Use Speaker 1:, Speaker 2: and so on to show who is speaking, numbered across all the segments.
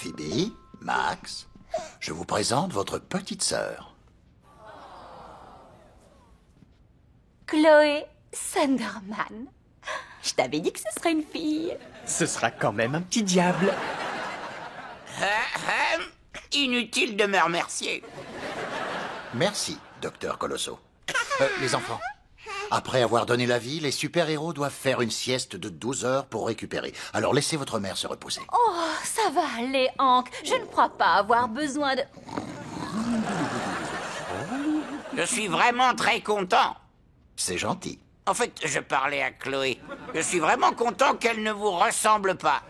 Speaker 1: Phoebe, Max, je vous présente votre petite sœur.
Speaker 2: Chloé Sunderman. Je t'avais dit que ce serait une fille.
Speaker 3: Ce sera quand même un petit diable.
Speaker 4: Inutile de me remercier.
Speaker 1: Merci, docteur Colosso. Les enfants, après avoir donné la vie, les super-héros doivent faire une sieste de 12 heures pour récupérer. Alors laissez votre mère se reposer.
Speaker 2: Oh, ça va aller, Hank. Je ne crois pas avoir besoin de...
Speaker 4: Je suis vraiment très content.
Speaker 1: C'est gentil.
Speaker 4: En fait, je parlais à Chloé. Je suis vraiment content qu'elle ne vous ressemble pas.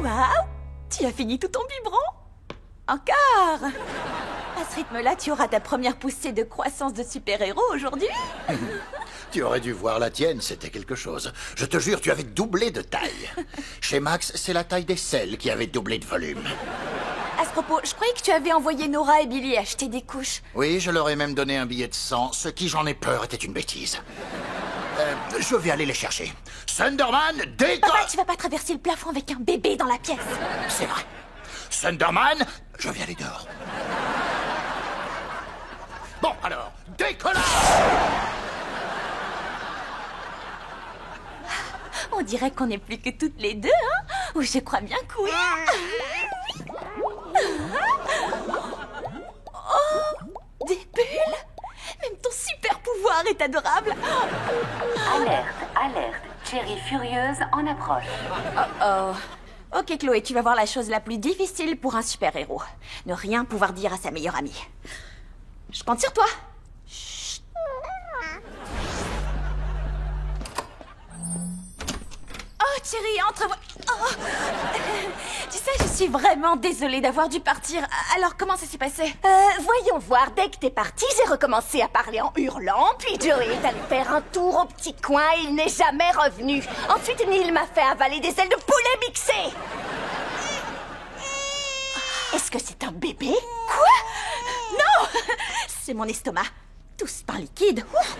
Speaker 2: Waouh! Tu as fini tout ton biberon? Encore? À ce rythme-là, tu auras ta première poussée de croissance de super-héros aujourd'hui?
Speaker 1: Tu aurais dû voir la tienne, c'était quelque chose. Je te jure, tu avais doublé de taille. Chez Max, c'est la taille des selles qui avait doublé de volume.
Speaker 2: À ce propos, je croyais que tu avais envoyé Nora et Billy acheter des couches.
Speaker 1: Oui, je leur ai même donné un billet de 100. Ce qui, j'en ai peur, était une bêtise. Je vais aller les chercher. Sunderman, décolle!
Speaker 2: Papa, tu vas pas traverser le plafond avec un bébé dans la pièce.
Speaker 1: C'est vrai. Sunderman, je vais aller dehors. Bon, alors, décollage!
Speaker 2: On dirait qu'on n'est plus que toutes les deux, hein? Oh, je crois bien que oui. Oh, des bulles! Même ton super pouvoir est adorable.
Speaker 5: Alerte, alerte. Cherry furieuse en approche.
Speaker 2: Oh. Ok, Chloé, tu vas voir la chose la plus difficile pour un super-héros. Ne rien pouvoir dire à sa meilleure amie. Je compte sur toi. Chut. Oh, Cherry, entre... Oh. Tu sais, je suis vraiment désolée d'avoir dû partir. Alors, comment ça s'est passé?
Speaker 6: Voyons voir, dès que t'es parti, j'ai recommencé à parler en hurlant, puis Joey est allé faire un tour au petit coin et il n'est jamais revenu. Ensuite, Neil m'a fait avaler des ailes de poulet mixées. Est-ce que c'est un bébé?
Speaker 2: Quoi? Non! C'est mon estomac. Tout ce pain liquide. Ouf.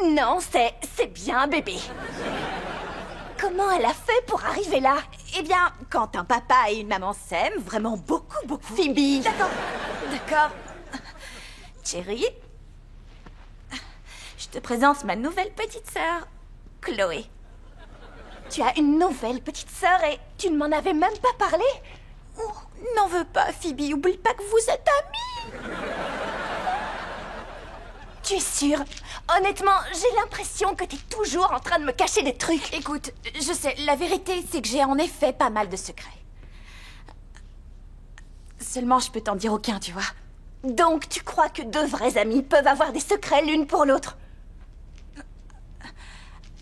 Speaker 6: Non, c'est bien un bébé. Comment elle a fait pour arriver là?
Speaker 2: Eh bien, quand un papa et une maman s'aiment, vraiment beaucoup, beaucoup...
Speaker 6: Phoebe.
Speaker 2: D'accord. Cherry, je te présente ma nouvelle petite sœur, Chloé.
Speaker 6: Tu as une nouvelle petite sœur et tu ne m'en avais même pas parlé?
Speaker 2: Oh, n'en veux pas, Phoebe. Oublie pas que vous êtes amis.
Speaker 6: Tu es sûre? Honnêtement, j'ai l'impression que t'es toujours en train de me cacher des trucs.
Speaker 2: Écoute, je sais, la vérité, c'est que j'ai en effet pas mal de secrets. Seulement, je peux t'en dire aucun, tu vois.
Speaker 6: Donc, tu crois que deux vrais amis peuvent avoir des secrets l'une pour l'autre?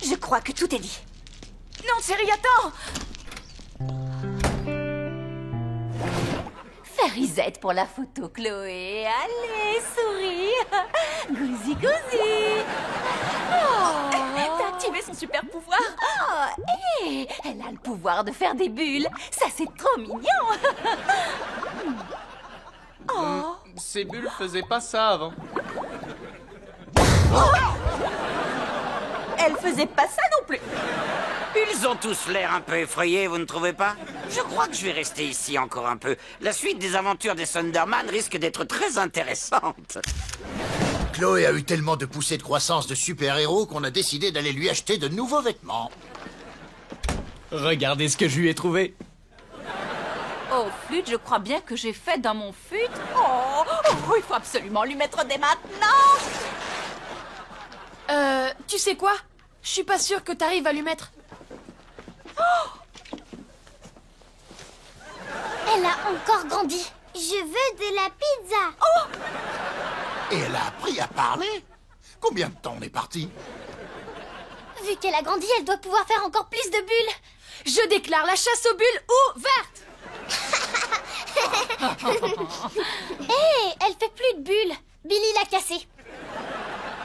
Speaker 6: Je crois que tout est dit.
Speaker 2: Non, chérie, attends! Fais risette pour la photo, Chloé. Allez, souris. Gousi, gousi. Oh. T'as activé son super pouvoir. Oh, hé, elle a le pouvoir de faire des bulles. Ça, c'est trop mignon. Oh.
Speaker 3: Ces bulles faisaient pas ça avant.
Speaker 2: Elle faisait pas ça non plus.
Speaker 4: Ils ont tous l'air un peu effrayés, vous ne trouvez pas? Je crois que je vais rester ici encore un peu. La suite des aventures des Sunderman risque d'être très intéressante.
Speaker 1: Chloé a eu tellement de poussées de croissance de super-héros qu'on a décidé d'aller lui acheter de nouveaux vêtements.
Speaker 3: Regardez ce que je lui ai trouvé.
Speaker 2: Oh, flûte, je crois bien que j'ai fait dans mon fut. Oh, il faut absolument lui mettre des maintenant.
Speaker 7: Tu sais quoi? Je suis pas sûre que t'arrives à lui mettre.
Speaker 8: Elle a encore grandi. Je veux de la pizza.
Speaker 1: Et elle a appris à parler? Combien de temps on est parti?
Speaker 8: Vu qu'elle a grandi, elle doit pouvoir faire encore plus de bulles.
Speaker 7: Je déclare la chasse aux bulles ouverte.
Speaker 8: Hé, elle fait plus de bulles. Billy l'a cassée.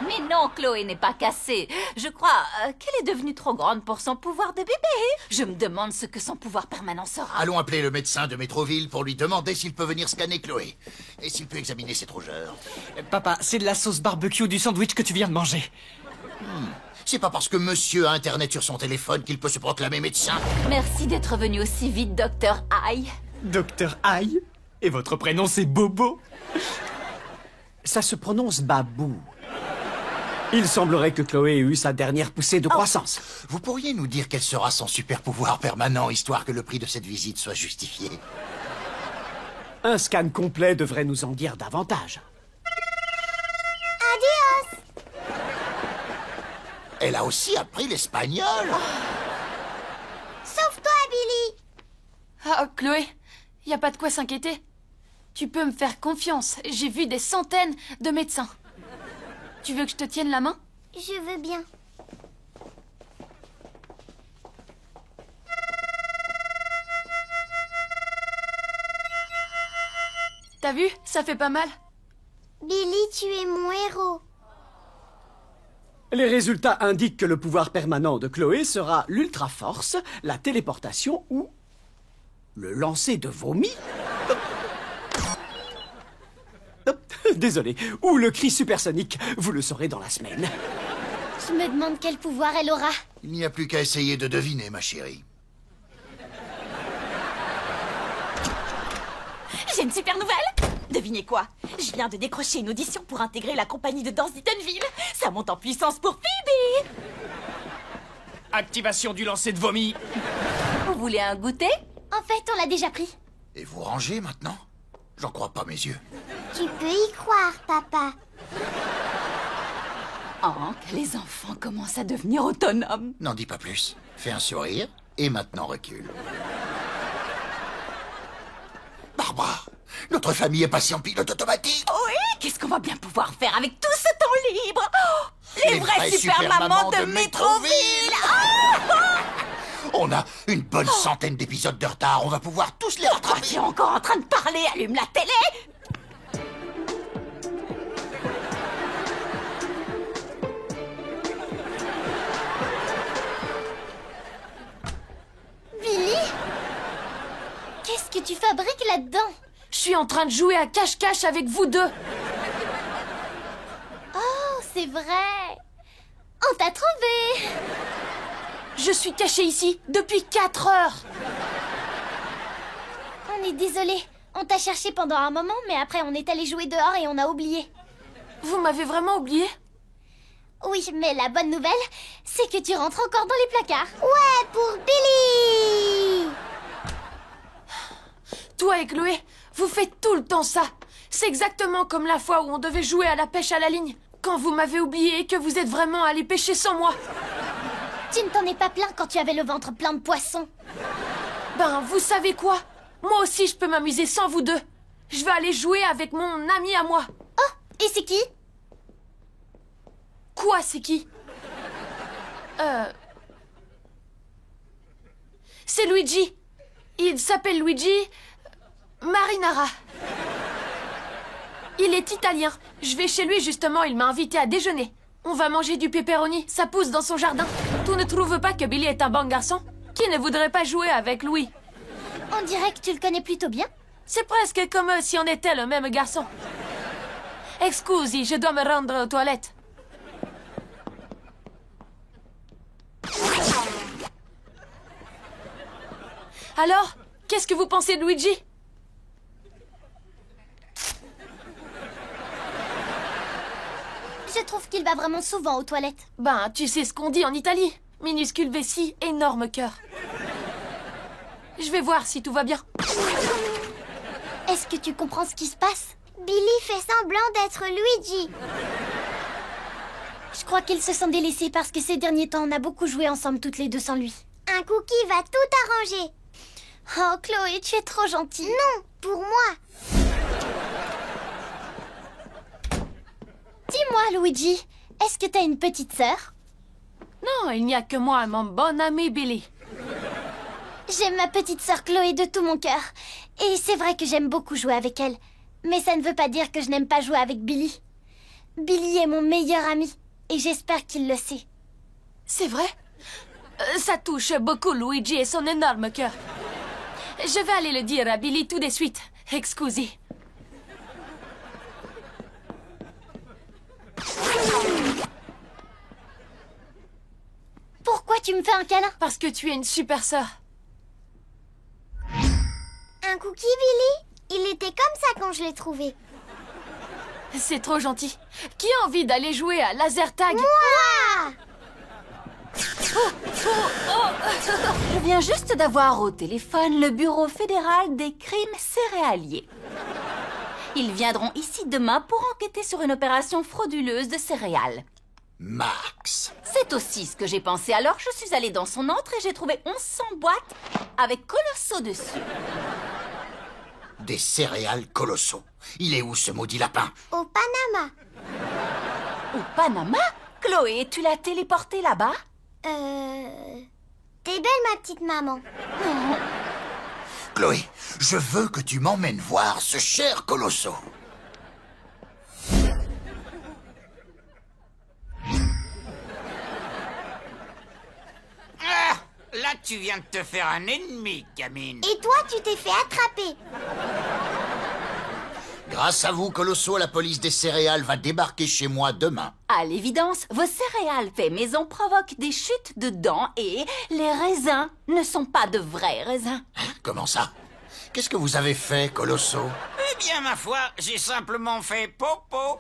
Speaker 2: Mais non, Chloé n'est pas cassée. Je crois qu'elle est devenue trop grande pour son pouvoir de bébé. Je me demande ce que son pouvoir permanent sera.
Speaker 1: Allons appeler le médecin de Métroville pour lui demander s'il peut venir scanner Chloé. Et s'il peut examiner ses rougeurs.
Speaker 3: Papa, c'est de la sauce barbecue du sandwich que tu viens de manger.
Speaker 1: C'est pas parce que monsieur a Internet sur son téléphone qu'il peut se proclamer médecin.
Speaker 2: Merci d'être venu aussi vite, Docteur Aïe.
Speaker 3: Docteur Aïe? Et votre prénom c'est Bobo? Ça se prononce Babou. Il semblerait que Chloé ait eu sa dernière poussée de croissance.
Speaker 1: Vous pourriez nous dire quel sera son super pouvoir permanent, histoire que le prix de cette visite soit justifié?
Speaker 3: Un scan complet devrait nous en dire davantage.
Speaker 8: Adios.
Speaker 1: Elle a aussi appris l'espagnol.
Speaker 8: Sauve-toi, Billy.
Speaker 7: Ah, Chloé, y a pas de quoi s'inquiéter. Tu peux me faire confiance. J'ai vu des centaines de médecins. Tu veux que je te tienne la main?
Speaker 8: Je veux bien.
Speaker 7: T'as vu? Ça fait pas mal.
Speaker 8: Billy, tu es mon héros.
Speaker 3: Les résultats indiquent que le pouvoir permanent de Chloé sera l'ultra force, la téléportation ou le lancer de vomi. Désolé. Ou le cri supersonique. Vous le saurez dans la semaine.
Speaker 8: Je me demande quel pouvoir elle aura.
Speaker 1: Il n'y a plus qu'à essayer de deviner, ma chérie.
Speaker 2: J'ai une super nouvelle. Devinez quoi? Je viens de décrocher une audition pour intégrer la compagnie de danse d'Eatonville. Ça monte en puissance pour Phoebe.
Speaker 3: Activation du lancer de vomi.
Speaker 2: Vous voulez un goûter?
Speaker 8: En fait, on l'a déjà pris.
Speaker 1: Et vous rangez maintenant? J'en crois pas mes yeux.
Speaker 8: Tu peux y croire, papa.
Speaker 2: Hank, les enfants commencent à devenir autonomes.
Speaker 1: N'en dis pas plus. Fais un sourire et maintenant recule. Barbara, notre famille est passée en pilote automatique.
Speaker 2: Oui, qu'est-ce qu'on va bien pouvoir faire avec tout ce temps libre? Oh, les vraies super mamans de Métroville.
Speaker 1: On a une bonne centaine d'épisodes de retard. On va pouvoir tous les rattraper.
Speaker 2: Tu es encore en train de parler? Allume la télé.
Speaker 8: Billy? Qu'est-ce que tu fabriques là-dedans?
Speaker 7: Je suis en train de jouer à cache-cache avec vous deux.
Speaker 8: Oh, c'est vrai. On t'a trouvé.
Speaker 7: Je suis cachée ici depuis 4 heures.
Speaker 8: On est désolé. On t'a cherché pendant un moment, mais après on est allé jouer dehors et on a oublié.
Speaker 7: Vous m'avez vraiment oublié?
Speaker 8: Oui, mais la bonne nouvelle, c'est que tu rentres encore dans les placards. Ouais, pour Billy.
Speaker 7: Toi et Chloé, vous faites tout le temps ça. C'est exactement comme la fois où on devait jouer à la pêche à la ligne. Quand vous m'avez oublié et que vous êtes vraiment allé pêcher sans moi.
Speaker 8: Tu ne t'en es pas plaint quand tu avais le ventre plein de poissons.
Speaker 7: Ben, vous savez quoi? Moi aussi, je peux m'amuser sans vous deux. Je vais aller jouer avec mon ami à moi.
Speaker 8: Oh, et c'est qui?
Speaker 7: Quoi, c'est qui? C'est Luigi. Il s'appelle Luigi Marinara. Il est italien. Je vais chez lui justement, il m'a invité à déjeuner. On va manger du pepperoni, ça pousse dans son jardin. Tu ne trouves pas que Billy est un bon garçon? Qui ne voudrait pas jouer avec Louis?
Speaker 8: On dirait que tu le connais plutôt bien.
Speaker 7: C'est presque comme si on était le même garçon. Excusi, je dois me rendre aux toilettes. Alors, qu'est-ce que vous pensez de Luigi?
Speaker 8: Je trouve qu'il va vraiment souvent aux toilettes.
Speaker 7: Ben, tu sais ce qu'on dit en Italie. Minuscule vessie, énorme cœur. Je vais voir si tout va bien.
Speaker 8: Est-ce que tu comprends ce qui se passe? Billy fait semblant d'être Luigi. Je crois qu'ils se sont délaissés parce que ces derniers temps, on a beaucoup joué ensemble toutes les deux sans lui. Un cookie va tout arranger. Oh, Chloé, tu es trop gentille. Non, pour moi. Dis-moi, Luigi, est-ce que t'as une petite sœur?
Speaker 7: Non, il n'y a que moi et mon bon ami Billy.
Speaker 8: J'aime ma petite sœur Chloé de tout mon cœur. Et c'est vrai que j'aime beaucoup jouer avec elle. Mais ça ne veut pas dire que je n'aime pas jouer avec Billy. Billy est mon meilleur ami. Et j'espère qu'il le sait.
Speaker 7: C'est vrai? Ça touche beaucoup Luigi et son énorme cœur. Je vais aller le dire à Billy tout de suite. Excusez.
Speaker 8: tu me fais un câlin?
Speaker 7: Parce que tu es une super sœur.
Speaker 8: Un cookie, Billy? Il était comme ça quand je l'ai trouvé.
Speaker 7: C'est trop gentil. Qui a envie d'aller jouer à laser tag?
Speaker 8: Moi!
Speaker 2: Je viens juste d'avoir au téléphone le Bureau fédéral des crimes céréaliers. Ils viendront ici demain pour enquêter sur une opération frauduleuse de céréales.
Speaker 1: Max.
Speaker 2: C'est aussi ce que j'ai pensé. Alors, je suis allée dans son antre et j'ai trouvé 1100 boîtes avec Colosso dessus.
Speaker 1: Des céréales colossaux. Il est où ce maudit lapin?
Speaker 8: Au Panama.
Speaker 2: Au Panama? Chloé, tu l'as téléporté là-bas?
Speaker 8: T'es belle, ma petite maman.
Speaker 1: Chloé, je veux que tu m'emmènes voir ce cher Colosso.
Speaker 4: Ah, là, tu viens de te faire un ennemi, gamine.
Speaker 8: Et toi, tu t'es fait attraper.
Speaker 1: Grâce à vous, Colosso, la police des céréales va débarquer chez moi demain.
Speaker 2: À l'évidence, vos céréales fait maison provoquent des chutes de dents et les raisins ne sont pas de vrais raisins.
Speaker 1: Comment ça? Qu'est-ce que vous avez fait, Colosso?
Speaker 4: Eh bien, ma foi, j'ai simplement fait popo.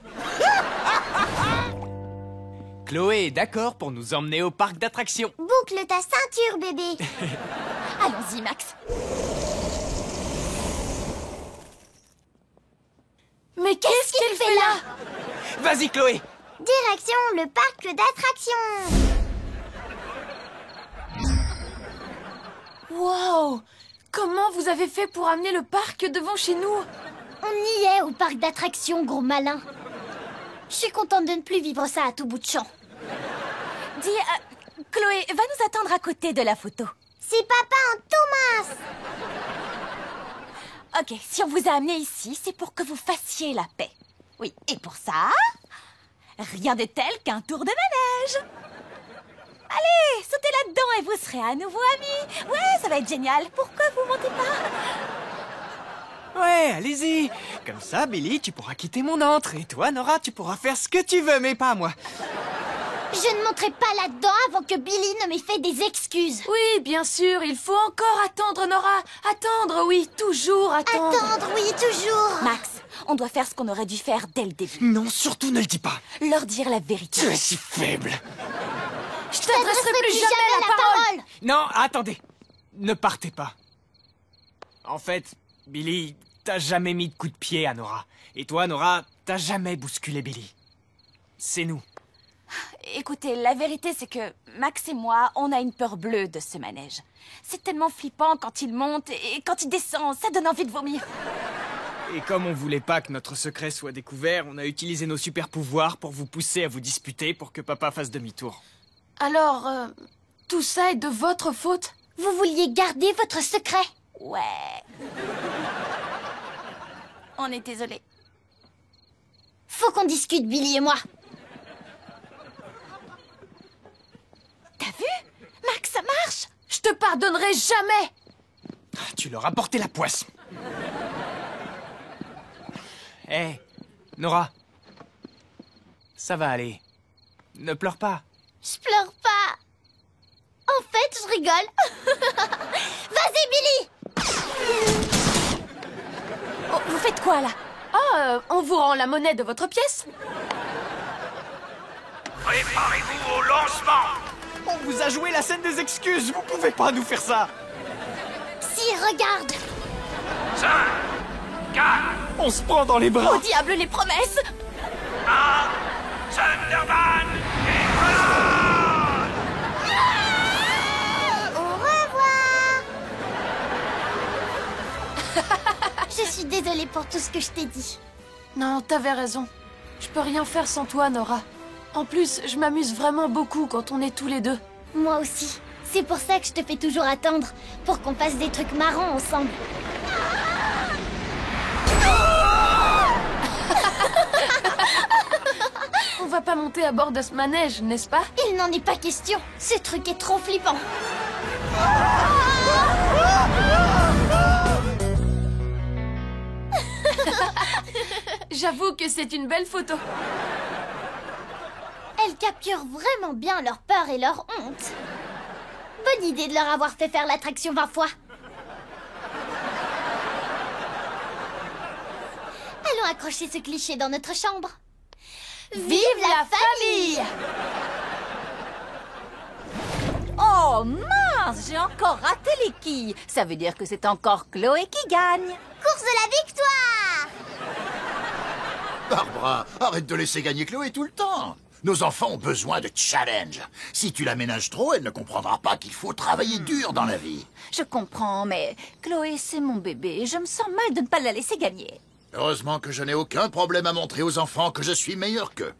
Speaker 3: Chloé est d'accord pour nous emmener au parc d'attractions.
Speaker 8: Boucle ta ceinture, bébé.
Speaker 2: Allons-y, Max.
Speaker 7: Mais qu'est-ce qu'il fait là?
Speaker 3: Vas-y, Chloé.
Speaker 8: Direction le parc d'attractions.
Speaker 7: Wow! Comment vous avez fait pour amener le parc devant chez nous?
Speaker 8: On y est au parc d'attractions, gros malin. Je suis contente de ne plus vivre ça à tout bout de champ.
Speaker 2: Dis, Chloé, va nous attendre à côté de la photo.
Speaker 8: C'est papa en Thomas.
Speaker 2: Ok, si on vous a amené ici, c'est pour que vous fassiez la paix. Oui, et pour ça, rien de tel qu'un tour de manège. Allez, sautez là-dedans et vous serez à nouveau amis. Ouais, ça va être génial. Pourquoi vous montez pas?
Speaker 3: Ouais, allez-y. Comme ça, Billy, tu pourras quitter mon antre. Et toi, Nora, tu pourras faire ce que tu veux, mais pas moi.
Speaker 8: Je ne monterai pas là-dedans avant que Billy ne m'ait fait des excuses.
Speaker 7: Oui, bien sûr, il faut encore attendre, Nora. Attendre, oui, toujours attendre.
Speaker 8: Attendre, oui, toujours.
Speaker 2: Max, on doit faire ce qu'on aurait dû faire dès le début.
Speaker 3: Non, surtout ne le dis pas.
Speaker 2: Leur dire la vérité.
Speaker 3: Tu es si faible.
Speaker 7: Je t'adresserai plus jamais la parole.
Speaker 3: Non, attendez. Ne partez pas. En fait, Billy, t'as jamais mis de coup de pied à Nora. Et toi, Nora, t'as jamais bousculé Billy. C'est nous.
Speaker 2: Écoutez, la vérité, c'est que Max et moi, on a une peur bleue de ce manège. C'est tellement flippant quand il monte et quand il descend, ça donne envie de vomir.
Speaker 3: Et comme on voulait pas que notre secret soit découvert, on a utilisé nos super pouvoirs pour vous pousser à vous disputer pour que papa fasse demi-tour.
Speaker 7: Alors, tout ça est de votre faute?
Speaker 8: Vous vouliez garder votre secret?
Speaker 2: Ouais. On est désolé.
Speaker 8: Faut qu'on discute, Billy et moi.
Speaker 2: T'as vu? Max, ça marche!
Speaker 7: Je te pardonnerai jamais!
Speaker 3: Tu leur as porté la poisse. Hé, Nora. Ça va aller. Ne pleure pas.
Speaker 8: Je pleure pas. En fait, je rigole. Vas-y, Billy.
Speaker 2: Oh, vous faites quoi, là?
Speaker 7: Ah, on vous rend la monnaie de votre pièce?
Speaker 4: Préparez-vous au lancement.
Speaker 3: On vous a joué la scène des excuses. Vous pouvez pas nous faire ça.
Speaker 8: Si, regarde.
Speaker 4: 5, 4,
Speaker 3: On se prend dans les bras.
Speaker 2: Au diable, les promesses!
Speaker 4: 1, Thunderman, explose!
Speaker 8: Au revoir. Je suis désolée pour tout ce que je t'ai dit.
Speaker 7: Non, t'avais raison. Je peux rien faire sans toi, Nora. En plus, je m'amuse vraiment beaucoup quand on est tous les deux.
Speaker 8: Moi aussi. C'est pour ça que je te fais toujours attendre, pour qu'on fasse des trucs marrants ensemble.
Speaker 7: On va pas monter à bord de ce manège, n'est-ce pas?
Speaker 8: Il n'en est pas question. Ce truc est trop flippant.
Speaker 7: J'avoue que c'est une belle photo.
Speaker 8: Elle capture vraiment bien leur peur et leur honte. Bonne idée de leur avoir fait faire l'attraction 20 fois. Allons accrocher ce cliché dans notre chambre. Vive la famille!
Speaker 2: Oh mince, j'ai encore raté les quilles. Ça veut dire que c'est encore Chloé qui gagne.
Speaker 8: Course de la victoire!
Speaker 1: Barbara, arrête de laisser gagner Chloé tout le temps. Nos enfants ont besoin de challenge. Si tu la ménages trop, elle ne comprendra pas qu'il faut travailler dur dans la vie.
Speaker 2: Je comprends, mais Chloé, c'est mon bébé et je me sens mal de ne pas la laisser gagner.
Speaker 1: Heureusement que je n'ai aucun problème à montrer aux enfants que je suis meilleur qu'eux.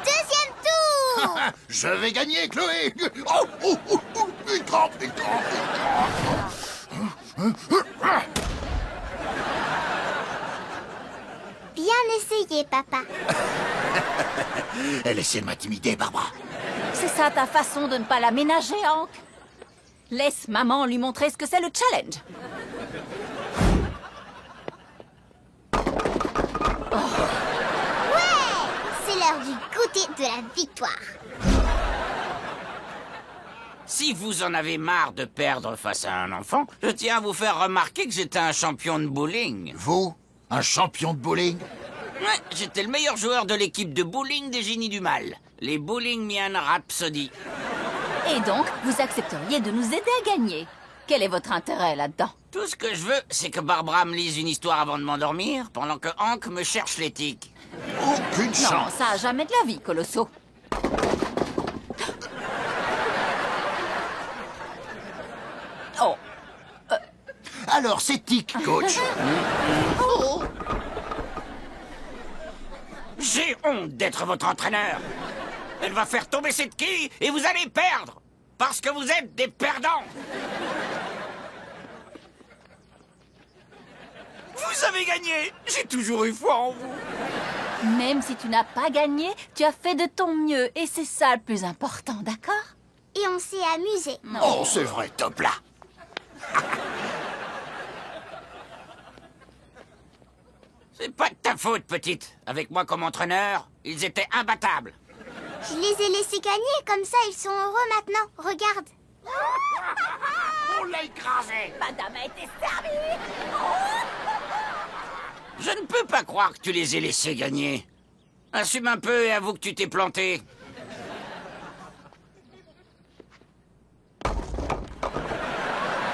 Speaker 8: Deuxième tour!
Speaker 1: Je vais gagner, Chloé. Oh, oh, oh, oh, il trempe, il trempe, il trempe.
Speaker 8: Bien essayé, papa.
Speaker 1: Elle essaie de m'intimider, Barbara.
Speaker 2: C'est ça ta façon de ne pas la ménager, Hank? Laisse maman lui montrer ce que c'est le challenge.
Speaker 8: Ouais! C'est l'heure du goûter de la victoire.
Speaker 4: Si vous en avez marre de perdre face à un enfant, je tiens à vous faire remarquer que j'étais un champion de bowling.
Speaker 1: Vous, un champion de bowling?
Speaker 4: Ouais, j'étais le meilleur joueur de l'équipe de bowling des génies du mal, les Bowlingmian Rhapsody.
Speaker 2: Et donc, vous accepteriez de nous aider à gagner. Quel est votre intérêt là-dedans?
Speaker 4: Tout ce que je veux, c'est que Barbara me lise une histoire avant de m'endormir, pendant que Hank me cherche les tics.
Speaker 1: Aucune
Speaker 2: Non,
Speaker 1: chance.
Speaker 2: ça a jamais de la vie, Colosso. Oh,
Speaker 1: Alors, c'est tic, coach.
Speaker 4: J'ai honte d'être votre entraîneur. Elle va faire tomber cette quille et vous allez perdre. Parce que vous êtes des perdants. Vous avez gagné. J'ai toujours eu foi en vous.
Speaker 2: même si tu n'as pas gagné, tu as fait de ton mieux et c'est ça le plus important, d'accord?
Speaker 8: Et on s'est amusé.
Speaker 1: Oh, c'est vrai, top là.
Speaker 4: C'est pas de ta faute, petite. Avec moi comme entraîneur, ils étaient imbattables.
Speaker 8: Je les ai laissés gagner, comme ça ils sont heureux maintenant. Regarde.
Speaker 4: On l'a écrasé.
Speaker 2: Madame a été servie.
Speaker 4: Je ne peux pas croire que tu les aies laissés gagner. Assume un peu et avoue que tu t'es planté.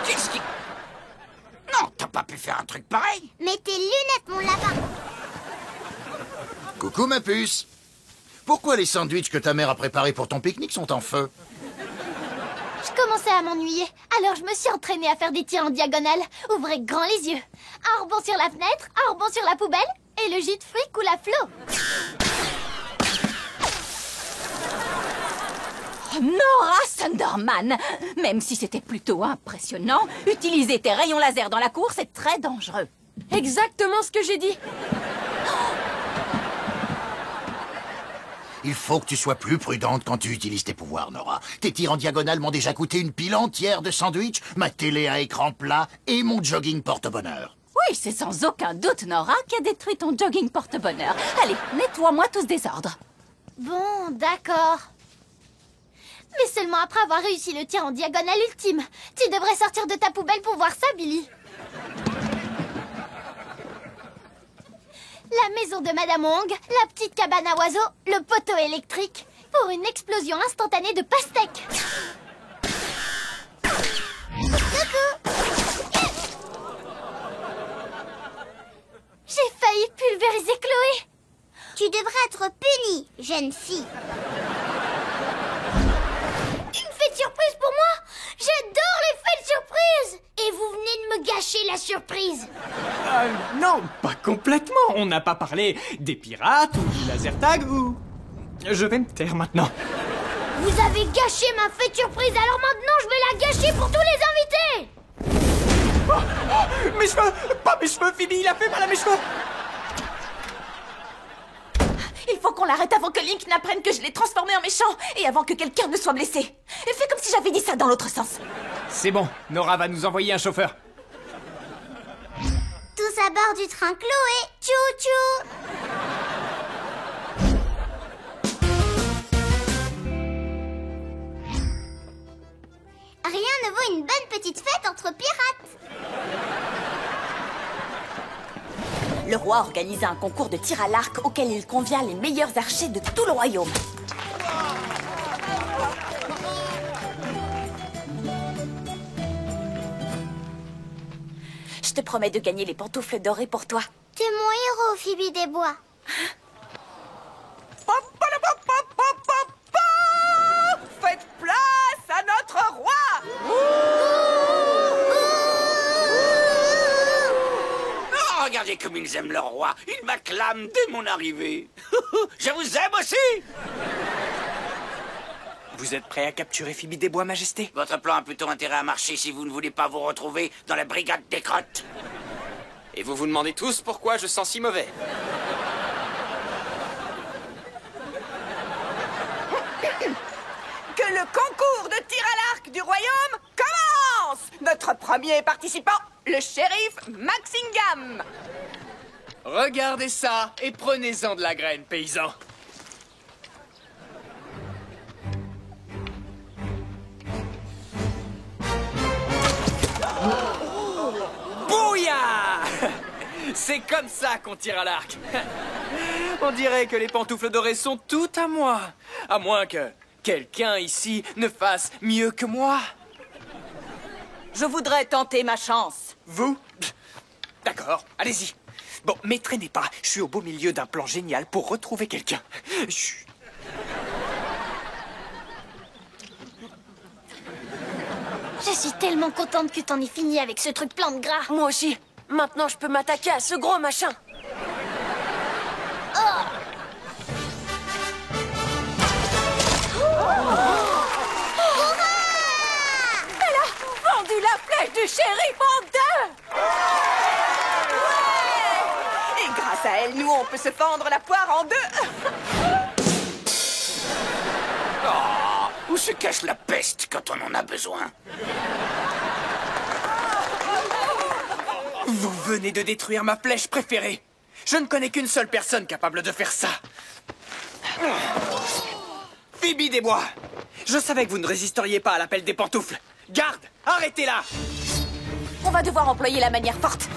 Speaker 4: Qu'est-ce qui... Non, t'as pas pu faire un truc pareil.
Speaker 8: Mets tes lunettes, mon lapin.
Speaker 1: Coucou, ma puce. Pourquoi les sandwichs que ta mère a préparés pour ton pique-nique sont en feu?
Speaker 8: Je commençais à m'ennuyer, alors je me suis entraînée à faire des tirs en diagonale. Ouvrez grand les yeux. Un rebond sur la fenêtre, un rebond sur la poubelle, et le jus de fruits coule à flot.
Speaker 2: Nora Sunderman, même si c'était plutôt impressionnant, utiliser tes rayons laser dans la cour, c'est très dangereux.
Speaker 7: Exactement ce que j'ai dit.
Speaker 1: Il faut que tu sois plus prudente quand tu utilises tes pouvoirs, Nora. Tes tirs en diagonale m'ont déjà coûté une pile entière de sandwich, ma télé à écran plat et mon jogging porte-bonheur.
Speaker 2: Oui, c'est sans aucun doute Nora qui a détruit ton jogging porte-bonheur. Allez, nettoie-moi tout ce désordre.
Speaker 8: Bon, d'accord. Mais seulement après avoir réussi le tir en diagonale ultime. Tu devrais sortir de ta poubelle pour voir ça, Billy. La maison de Madame Wong, la petite cabane à oiseaux, le poteau électrique, pour une explosion instantanée de pastèques. Coucou. J'ai failli pulvériser Chloé. Tu devrais être punie, jeune fille. Une fête surprise pour moi? J'adore les fêtes surprises. Et vous venez de me gâcher la surprise.
Speaker 3: Non, pas complètement. On n'a pas parlé des pirates ou du laser tag ou... Je vais me taire maintenant.
Speaker 8: Vous avez gâché ma fête surprise, alors maintenant je vais la gâcher pour tous les invités.
Speaker 3: Oh, mes cheveux! Pas mes cheveux, Phoebe, il a fait mal à mes cheveux!
Speaker 2: Il faut qu'on l'arrête avant que Link n'apprenne que je l'ai transformé en méchant et avant que quelqu'un ne soit blessé. Et fais comme si j'avais dit ça dans l'autre sens.
Speaker 3: C'est bon, Nora va nous envoyer un chauffeur.
Speaker 8: Tous à bord du train Chloé. Tchou-tchou. vaut une bonne petite fête entre pirates.
Speaker 6: Le roi organisa un concours de tir à l'arc auquel il convia les meilleurs archers de tout le royaume. Je te promets de gagner les pantoufles dorées pour toi.
Speaker 8: T'es mon héros, Phoebe des Bois.
Speaker 6: Faites place à notre roi!
Speaker 4: Oh, regardez comme ils aiment leur roi. Ils m'acclament dès mon arrivée. Je vous aime aussi.
Speaker 3: Vous êtes prêt à capturer Phoebe des Bois, Majesté?
Speaker 4: Votre plan a plutôt intérêt à marcher si vous ne voulez pas vous retrouver dans la brigade des crottes.
Speaker 3: Et vous vous demandez tous pourquoi je sens si mauvais.
Speaker 6: Que le concours de tir à l'arc du royaume commence! Notre premier participant, le shérif Maxingham.
Speaker 3: Regardez ça et prenez-en de la graine, paysan. Bouya! C'est comme ça qu'on tire à l'arc. On dirait que les pantoufles dorées sont toutes à moi. À moins que quelqu'un ici ne fasse mieux que moi.
Speaker 6: Je voudrais tenter ma chance.
Speaker 3: Vous? D'accord, allez-y. Bon, mais traînez pas. Je suis au beau milieu d'un plan génial pour retrouver quelqu'un. Chut.
Speaker 8: Je suis tellement contente que t'en aies fini avec ce truc plein de gras.
Speaker 7: Moi aussi. Maintenant, je peux m'attaquer à ce gros machin.
Speaker 2: Vendu la flèche du shérif en deux!
Speaker 6: Et grâce à elle, nous, on peut se fendre la poire en deux.
Speaker 4: Où se cache la peste quand on en a besoin?
Speaker 3: Vous venez de détruire ma flèche préférée. Je ne connais qu'une seule personne capable de faire ça. Phoebe des Bois. Je savais que vous ne résisteriez pas à l'appel des pantoufles. Garde, arrêtez-la.
Speaker 6: On va devoir employer la manière forte.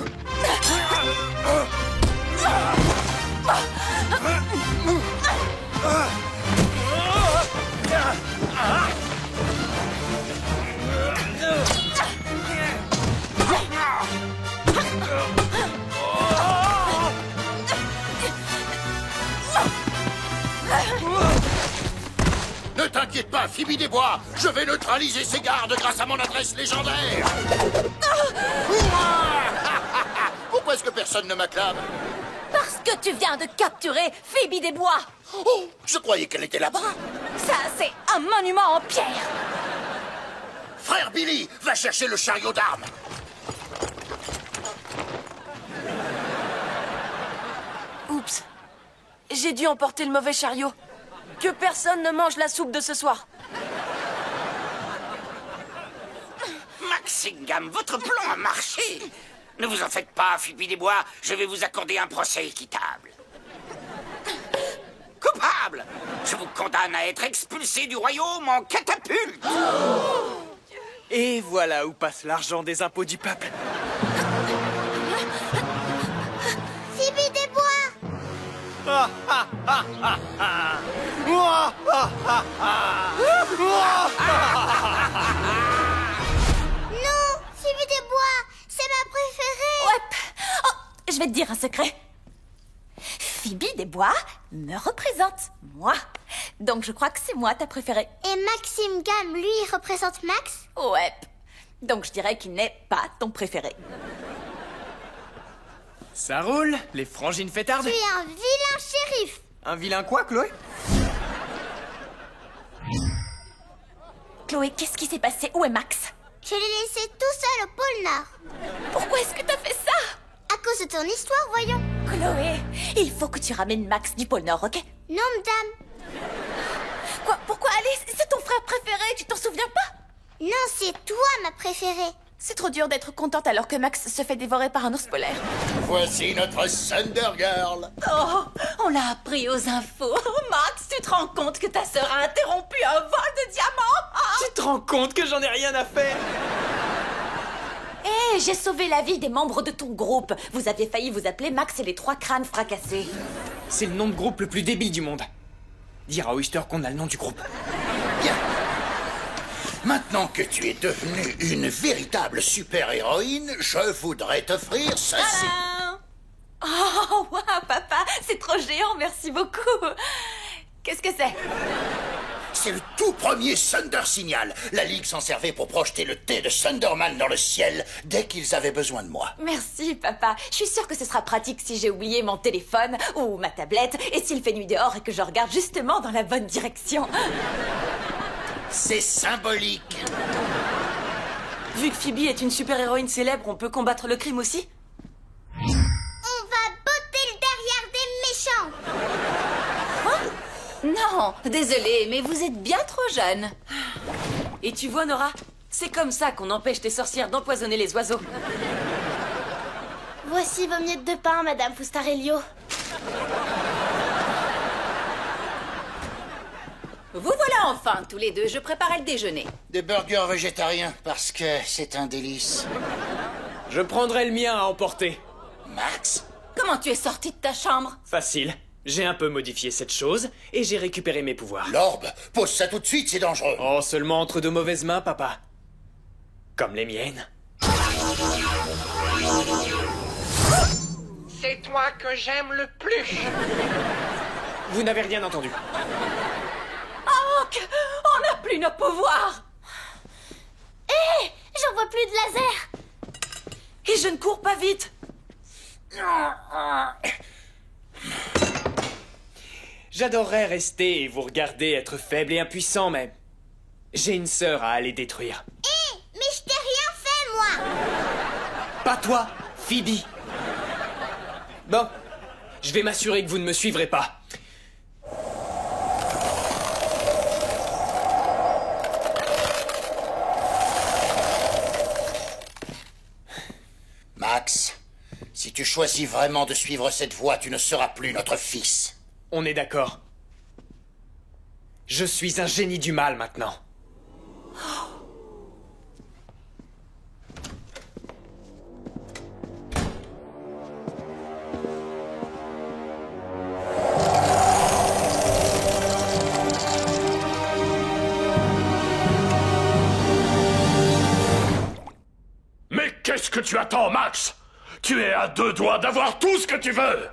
Speaker 1: Ne t'inquiète pas, Phoebe des Bois. Je vais neutraliser ces gardes grâce à mon adresse légendaire. Pourquoi est-ce que personne ne m'acclame?
Speaker 2: Parce que tu viens de capturer Phoebe des Bois.
Speaker 1: Oh, je croyais qu'elle était là-bas.
Speaker 2: Ça, c'est un monument en pierre.
Speaker 1: Frère Billy, va chercher le chariot d'armes.
Speaker 7: Oups. J'ai dû emporter le mauvais chariot. Que personne ne mange la soupe de ce soir.
Speaker 4: Maxingham, votre plan a marché. Ne vous en faites pas, Phoebe des Bois. Je vais vous accorder un procès équitable. Coupable! Je vous condamne à être expulsé du royaume en catapulte.
Speaker 3: Et voilà où passe l'argent des impôts du peuple.
Speaker 8: Phoebe des Bois. Non, Phoebe des Bois, c'est ma préférée.
Speaker 2: Ouais. Oh, je vais te dire un secret. Phoebe des Bois me représente, moi. Donc je crois que c'est moi ta préférée.
Speaker 8: Et Maxingham, lui, il représente Max.
Speaker 2: Ouais. Donc je dirais qu'il n'est pas ton préféré.
Speaker 3: Ça roule, les frangines fêtardes.
Speaker 8: Tu es un vilain shérif.
Speaker 3: Un vilain quoi, Chloé?
Speaker 2: Chloé, qu'est-ce qui s'est passé? Où est Max?
Speaker 8: Je l'ai laissé tout seul au pôle Nord.
Speaker 2: Pourquoi est-ce que t'as fait ça?
Speaker 8: À cause de ton histoire, voyons.
Speaker 2: Chloé, il faut que tu ramènes Max du pôle Nord, ok?
Speaker 8: Non, madame.
Speaker 2: Quoi? Pourquoi? Allez, c'est ton frère préféré, tu t'en souviens pas?
Speaker 8: Non, c'est toi ma préférée.
Speaker 2: C'est trop dur d'être contente alors que Max se fait dévorer par un ours polaire.
Speaker 1: Voici notre Thunder Girl.
Speaker 2: Oh, on l'a appris aux infos. Max, tu te rends compte que ta sœur a interrompu un vol de diamants?
Speaker 3: Tu te rends compte que j'en ai rien à faire?
Speaker 2: Hé, j'ai sauvé la vie des membres de ton groupe. Vous aviez failli vous appeler Max et les 3 crânes fracassés.
Speaker 3: C'est le nom de groupe le plus débile du monde. Dire à Oyster qu'on a le nom du groupe.
Speaker 1: Bien. Maintenant que tu es devenue une véritable super-héroïne, je voudrais t'offrir ceci.
Speaker 2: Oh, waouh, papa, c'est trop géant, merci beaucoup. Qu'est-ce que c'est?
Speaker 1: C'est le tout premier Thunder Signal. La Ligue s'en servait pour projeter le thé de Thunderman dans le ciel dès qu'ils avaient besoin de moi.
Speaker 2: Merci, papa. Je suis sûre que ce sera pratique si j'ai oublié mon téléphone ou ma tablette et s'il fait nuit dehors et que je regarde justement dans la bonne direction.
Speaker 1: C'est symbolique.
Speaker 2: Vu que Phoebe est une super-héroïne célèbre, on peut combattre le crime aussi?
Speaker 8: On va botter le derrière des méchants.
Speaker 2: Non, désolée, mais vous êtes bien trop jeune. Et tu vois, Nora, c'est comme ça qu'on empêche les sorcières d'empoisonner les oiseaux.
Speaker 8: Voici vos miettes de pain, Madame Fustarello.
Speaker 2: Vous voilà enfin, tous les deux. Je préparais le déjeuner.
Speaker 1: Des burgers végétariens, parce que c'est un délice.
Speaker 3: Je prendrai le mien à emporter.
Speaker 1: Max?
Speaker 2: Comment tu es sorti de ta chambre?
Speaker 3: Facile. J'ai un peu modifié cette chose et j'ai récupéré mes pouvoirs.
Speaker 1: L'orbe, pose ça tout de suite, c'est dangereux.
Speaker 3: Oh, seulement entre de mauvaises mains, papa. Comme les miennes.
Speaker 9: C'est toi que j'aime le plus.
Speaker 3: Vous n'avez rien entendu.
Speaker 2: Hank, on n'a plus nos pouvoirs.
Speaker 8: Hé, j'en vois plus de laser.
Speaker 2: Et je ne cours pas vite.
Speaker 3: J'adorerais rester et vous regarder être faible et impuissant, mais j'ai une sœur à aller détruire.
Speaker 8: Hé, mais je t'ai rien fait, moi.
Speaker 3: Pas toi, Phoebe. Bon, je vais m'assurer que vous ne me suivrez pas.
Speaker 1: Max, si tu choisis vraiment de suivre cette voie, tu ne seras plus notre fils.
Speaker 3: On est d'accord. Je suis un génie du mal maintenant.
Speaker 10: Mais qu'est-ce que tu attends, Max? Tu es à 2 doigts d'avoir tout ce que tu veux!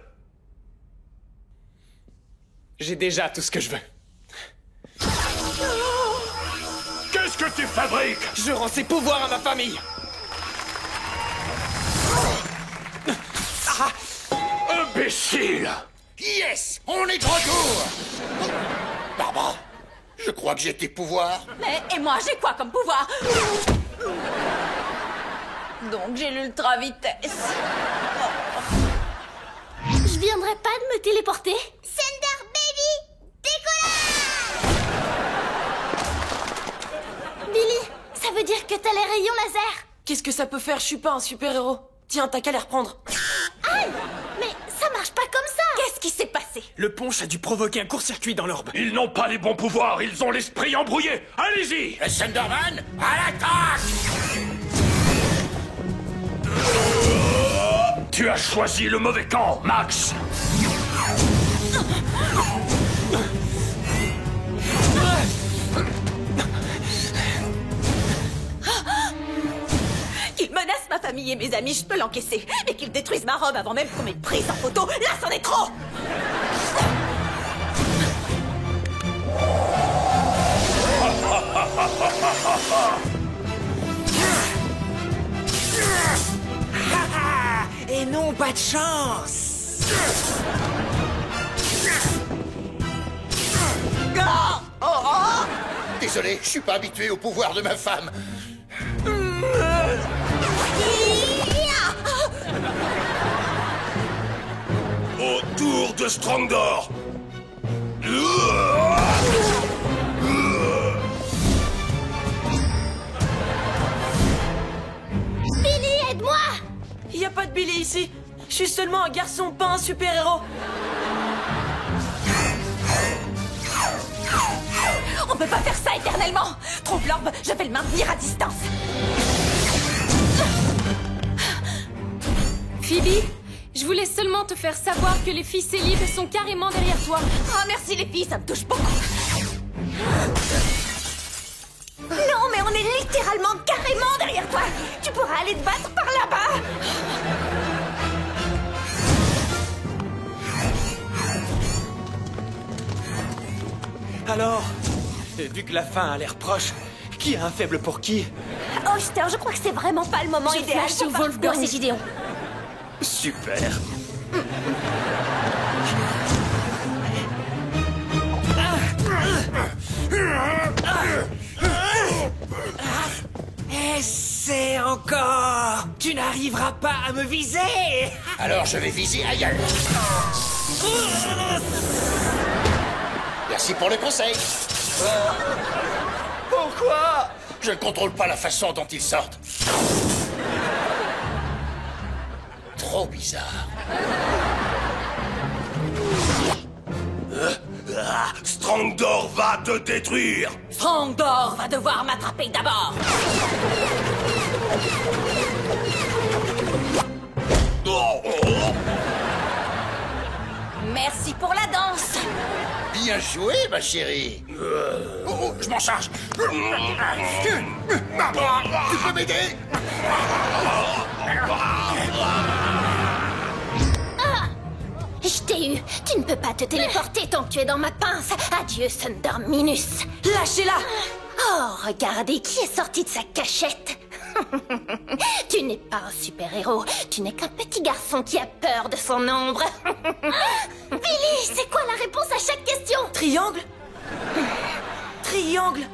Speaker 3: J'ai déjà tout ce que je veux.
Speaker 10: Qu'est-ce que tu fabriques?
Speaker 3: Je rends ses pouvoirs à ma famille.
Speaker 10: Imbécile!
Speaker 1: Yes, on est de retour. Barbara, je crois que j'ai tes pouvoirs.
Speaker 2: Mais, et moi, j'ai quoi comme pouvoir? Donc, j'ai l'ultra vitesse.
Speaker 8: Je viendrai pas de me téléporter. Thunder Baby, décollage! Billy, ça veut dire que t'as les rayons laser.
Speaker 2: Qu'est-ce que ça peut faire? Je suis pas un super-héros. Tiens, t'as qu'à les reprendre.
Speaker 8: Aïe! Mais ça marche pas comme ça.
Speaker 2: Qu'est-ce qui s'est passé?
Speaker 3: Le punch a dû provoquer un court-circuit dans l'orbe.
Speaker 10: Ils n'ont pas les bons pouvoirs, ils ont l'esprit embrouillé! Allez-y!
Speaker 1: Le Thunderman, à l'attaque!
Speaker 10: Tu as choisi le mauvais camp, Max!
Speaker 2: Qu'il menace ma famille et mes amis, je peux l'encaisser. Mais qu'il détruise ma robe avant même qu'on m'ait prise en photo, là, c'en est trop!
Speaker 9: Et non, pas de chance.
Speaker 1: Désolé, je suis pas habitué au pouvoir de ma femme.
Speaker 10: Autour de Strangdor!
Speaker 8: Billy, aide-moi!
Speaker 2: Y a pas de Billy ici. Je suis seulement un garçon, pas un super-héros. On peut pas faire ça éternellement. Trouve l'orbe, je vais le maintenir à distance.
Speaker 7: Phoebe, je voulais seulement te faire savoir que les filles Célib sont carrément derrière toi.
Speaker 2: Oh, merci les filles, ça me touche beaucoup. Non, mais on est littéralement carrément derrière toi. Tu pourras aller te battre par là-bas.
Speaker 9: Alors, vu que la fin a l'air proche, qui a un faible pour qui?
Speaker 6: Oyster, je crois que c'est vraiment pas le moment idéal.
Speaker 7: Flash sur Wolfgang.
Speaker 6: C'est Gideon.
Speaker 9: Super. Essaie encore. Tu n'arriveras pas à me viser.
Speaker 1: Alors je vais viser ailleurs. Merci pour le conseil.
Speaker 9: Pourquoi?
Speaker 1: Je ne contrôle pas la façon dont ils sortent. Trop bizarre.
Speaker 10: Strangdor va te détruire.
Speaker 2: Strangdor va devoir m'attraper d'abord. Merci pour la danse.
Speaker 1: Bien joué, ma chérie. Oh, je m'en charge. Tu peux m'aider?
Speaker 6: Je t'ai eu. Tu ne peux pas te téléporter tant que tu es dans ma pince. Adieu, Thunder Minus.
Speaker 2: Lâchez-la.
Speaker 6: Oh, regardez qui est sorti de sa cachette. Tu n'es pas un super-héros. Tu n'es qu'un petit garçon qui a peur de son ombre. Billy, c'est quoi la réponse à chaque question?
Speaker 2: Triangle. Triangle.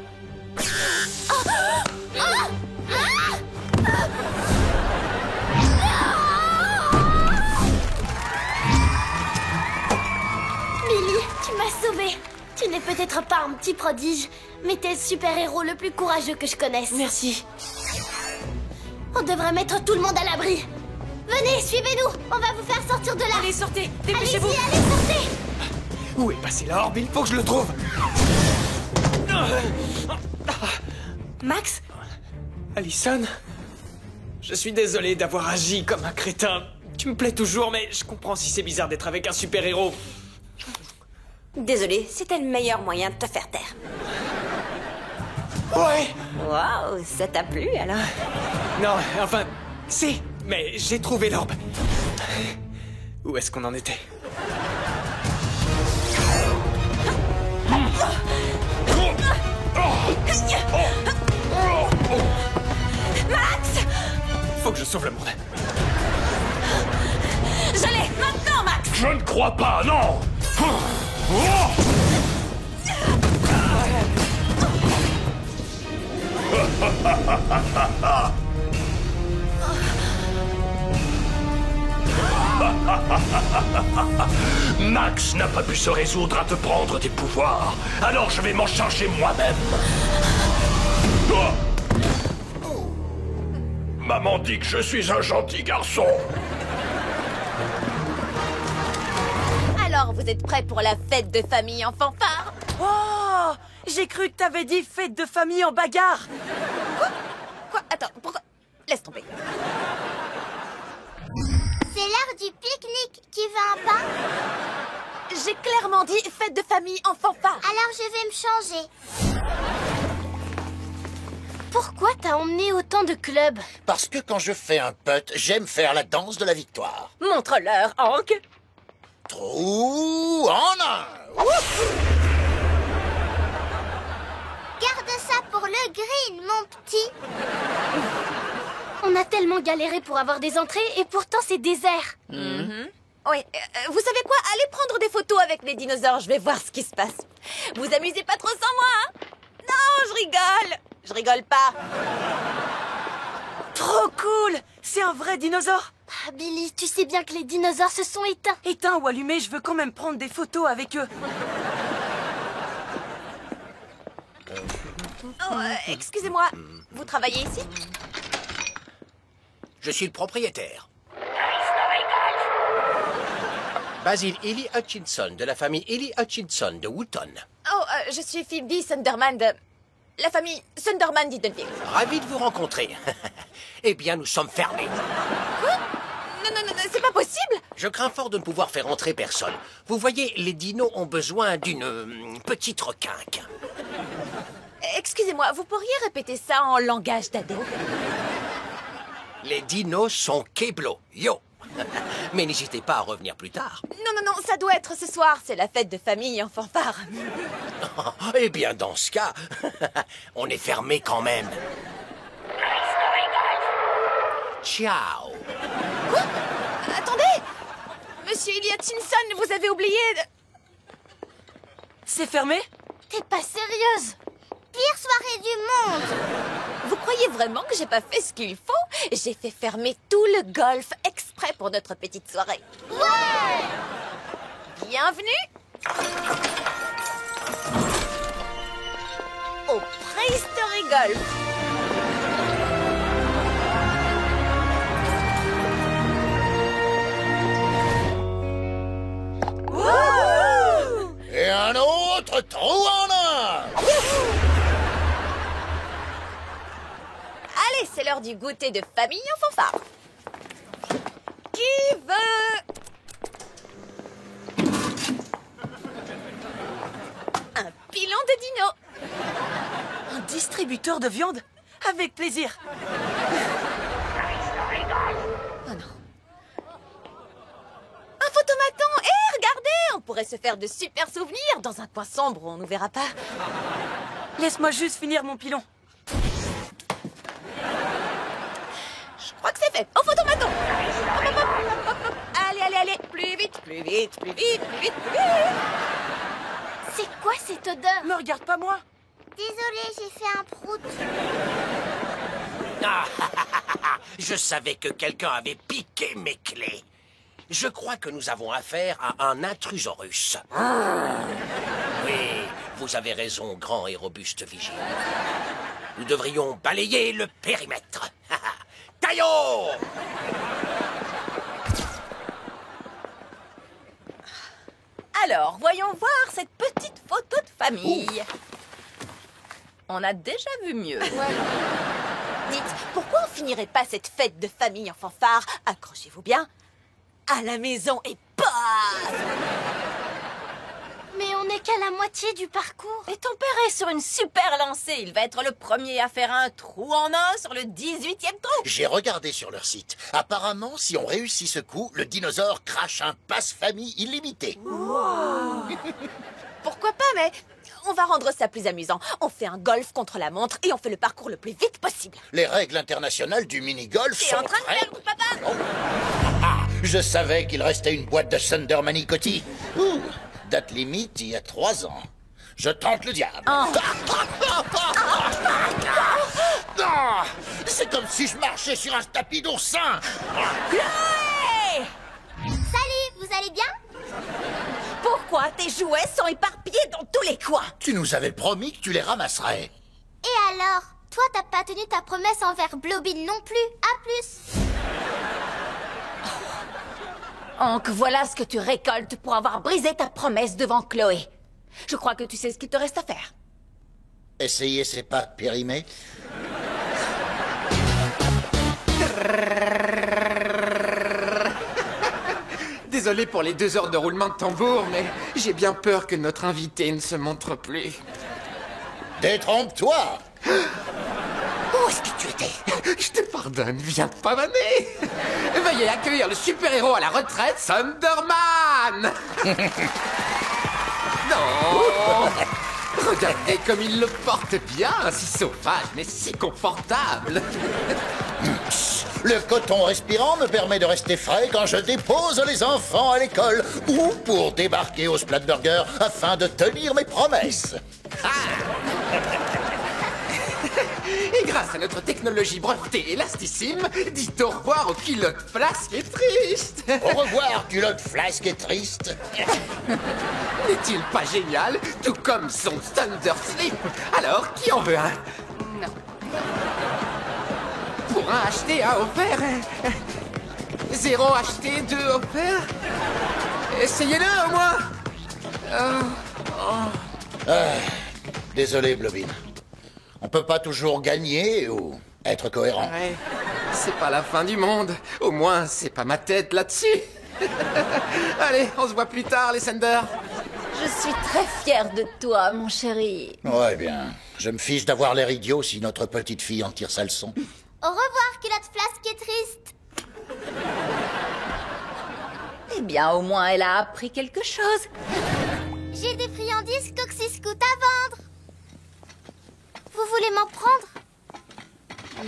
Speaker 8: Billy, tu m'as sauvée. Tu n'es peut-être pas un petit prodige, mais t'es le super-héros le plus courageux que je connaisse.
Speaker 7: Merci.
Speaker 8: On devrait mettre tout le monde à l'abri. Venez, suivez-nous. On va vous faire sortir de là.
Speaker 2: Allez, sortez.
Speaker 8: Allez-y,
Speaker 2: Dépêchez-vous.
Speaker 8: allez, sortez.
Speaker 9: Où est passé l'orbe? Il faut que je le trouve.
Speaker 2: Max,
Speaker 9: Allison, je suis désolé d'avoir agi comme un crétin. Tu me plais toujours, mais je comprends si c'est bizarre d'être avec un super-héros.
Speaker 6: Désolée, c'était le meilleur moyen de te faire taire.
Speaker 9: Ouais.
Speaker 6: Waouh, ça t'a plu alors?
Speaker 9: Non, enfin, si, mais j'ai trouvé l'orbe. Où est-ce qu'on en était?
Speaker 2: Max,
Speaker 9: Faut que je sauve le monde.
Speaker 2: je l'ai maintenant, Max.
Speaker 10: Je ne crois pas, non. Max n'a pas pu se résoudre à te prendre tes pouvoirs, alors je vais m'en charger moi-même. Maman dit que je suis un gentil garçon.
Speaker 6: Alors, vous êtes prêts pour la fête de famille en fanfare?
Speaker 2: Oh, j'ai cru que t'avais dit fête de famille en bagarre.
Speaker 6: Quoi? Attends, pourquoi? Laisse tomber.
Speaker 8: C'est l'heure du pique-nique. Qui veut un pain?
Speaker 6: J'ai clairement dit fête de famille en fanfare.
Speaker 8: Alors je vais me changer. Pourquoi t'as emmené autant de clubs?
Speaker 1: Parce que quand je fais un putt, j'aime faire la danse de la victoire.
Speaker 6: Montre-leur, Hank.
Speaker 1: Trou en un.
Speaker 8: Garde ça pour le green, mon petit. On a tellement galéré pour avoir des entrées et pourtant c'est désert.
Speaker 6: Oui, vous savez quoi? Allez prendre des photos avec les dinosaures, je vais voir ce qui se passe. Vous amusez pas trop sans moi, hein? Non, je rigole. Je rigole pas.
Speaker 2: Trop cool. C'est un vrai dinosaure.
Speaker 8: Ah, Billy, tu sais bien que les dinosaures se sont éteints.
Speaker 2: Éteint ou allumé, je veux quand même prendre des photos avec eux.
Speaker 6: Oh, excusez-moi, vous travaillez ici?
Speaker 11: Je suis le propriétaire. Basil Ely Hutchinson, de la famille Ely Hutchinson de Wooton.
Speaker 6: Oh,
Speaker 2: je suis Phoebe Sunderman de la famille Sunderman d'Edenfield.
Speaker 11: Ravi de vous rencontrer. Eh bien, nous sommes fermés.
Speaker 2: Non, c'est pas possible.
Speaker 11: Je crains fort de ne pouvoir faire entrer personne. Vous voyez, les dinos ont besoin d'une petite requinque.
Speaker 2: Excusez-moi, vous pourriez répéter ça en langage d'ado?
Speaker 11: Les dinos sont Keblo. Yo. Mais n'hésitez pas à revenir plus tard.
Speaker 2: Non, ça doit être ce soir. C'est la fête de famille en fanfare.
Speaker 11: Eh bien, dans ce cas, on est fermé quand même. Ciao.
Speaker 2: Quoi? Attendez! Monsieur Elliot Simpson, vous avez oublié de...
Speaker 12: C'est fermé?
Speaker 8: T'es pas sérieuse? Pire soirée du monde!
Speaker 2: Vous croyez vraiment que j'ai pas fait ce qu'il faut? J'ai fait fermer tout le golf exprès pour notre petite soirée.
Speaker 8: Ouais!
Speaker 2: Bienvenue au Préhistory Golf.
Speaker 1: Et un autre trou en un.
Speaker 2: Allez, c'est l'heure du goûter de famille en fanfare. Qui veut un pilon de dino?
Speaker 12: Un distributeur de viande? Avec plaisir.
Speaker 2: Oh non. Un photomaton. Regardez, on pourrait se faire de super souvenirs dans un coin sombre où on nous verra pas.
Speaker 12: Laisse-moi juste finir mon pilon.
Speaker 2: Je crois que c'est fait. Au photomaton. Hop, hop, hop, hop, hop. Allez. Plus vite.
Speaker 8: C'est quoi cette odeur?
Speaker 12: Me regarde pas moi.
Speaker 8: Désolée, j'ai fait un prout.
Speaker 11: Je savais que quelqu'un avait piqué mes clés. Je crois que nous avons affaire à un intrusorus. Oui, vous avez raison, grand et robuste vigile. Nous devrions balayer le périmètre. Taillot!
Speaker 2: Alors, voyons voir cette petite photo de famille. On a déjà vu mieux. Dites, pourquoi on finirait pas cette fête de famille en fanfare, accrochez-vous bien, à la maison et paf!
Speaker 8: Mais on n'est qu'à la moitié du parcours.
Speaker 2: Et ton père est sur une super lancée. Il va être le premier à faire un trou en un sur le 18e trou.
Speaker 1: J'ai regardé sur leur site. Apparemment, si on réussit ce coup, le dinosaure crache un passe-famille illimité.
Speaker 2: Pourquoi pas, mais on va rendre ça plus amusant. On fait un golf contre la montre et on fait le parcours le plus vite possible.
Speaker 1: Les règles internationales du mini-golf
Speaker 2: T'es
Speaker 1: sont
Speaker 2: en train de
Speaker 1: très...
Speaker 2: faire, papa?
Speaker 1: Je savais qu'il restait une boîte de Thunder Manicotti. Date limite il y a 3 ans. Je tente le diable. Ah, c'est comme si je marchais sur un tapis d'oursin.
Speaker 2: Chloé!
Speaker 8: Salut, vous allez bien?
Speaker 2: Pourquoi tes jouets sont éparpillés dans tous les coins?
Speaker 1: Tu nous avais promis que tu les ramasserais.
Speaker 8: Et alors? Toi, t'as pas tenu ta promesse envers Blobin non plus. À plus.
Speaker 2: Hank, voilà ce que tu récoltes pour avoir brisé ta promesse devant Chloé. Je crois que tu sais ce qu'il te reste à faire.
Speaker 1: Essayer c'est pas périmer.
Speaker 13: Désolé pour les 2 heures de roulement de tambour, mais j'ai bien peur que notre invité ne se montre plus.
Speaker 1: Détrompe-toi.
Speaker 11: Où est-ce que tu étais?
Speaker 13: Je te pardonne, viens pas m'amener. Veuillez accueillir le super-héros à la retraite, Thunderman. Non. Regardez comme il le porte bien, si sauvage mais si confortable.
Speaker 1: Le coton respirant me permet de rester frais quand je dépose les enfants à l'école ou pour débarquer au Splatburger afin de tenir mes promesses.
Speaker 13: Et grâce à notre technologie brevetée élastissime, dites au revoir aux culottes flasques et tristes.
Speaker 1: Au revoir, culotte flasque et triste.
Speaker 13: N'est-il pas génial? Tout comme son Thunder Slip. Alors, qui en veut un?
Speaker 2: Non.
Speaker 13: Pour un acheté, un offert. 0 acheté, 2 offert. Essayez-le au moins.
Speaker 1: Désolé, Blobin. On peut pas toujours gagner ou être cohérent.
Speaker 13: Ouais, c'est pas la fin du monde. Au moins, c'est pas ma tête là-dessus. Allez, on se voit plus tard, les Sanders.
Speaker 2: Je suis très fière de toi, mon chéri.
Speaker 1: Ouais, bien. Je me fiche d'avoir l'air idiot si notre petite fille en tire sa leçon.
Speaker 8: Au revoir, culotte flasque et triste.
Speaker 2: Eh bien, au moins, elle a appris quelque chose.
Speaker 8: J'ai des friandises Coxy-Scoot à vendre. Vous voulez m'en prendre?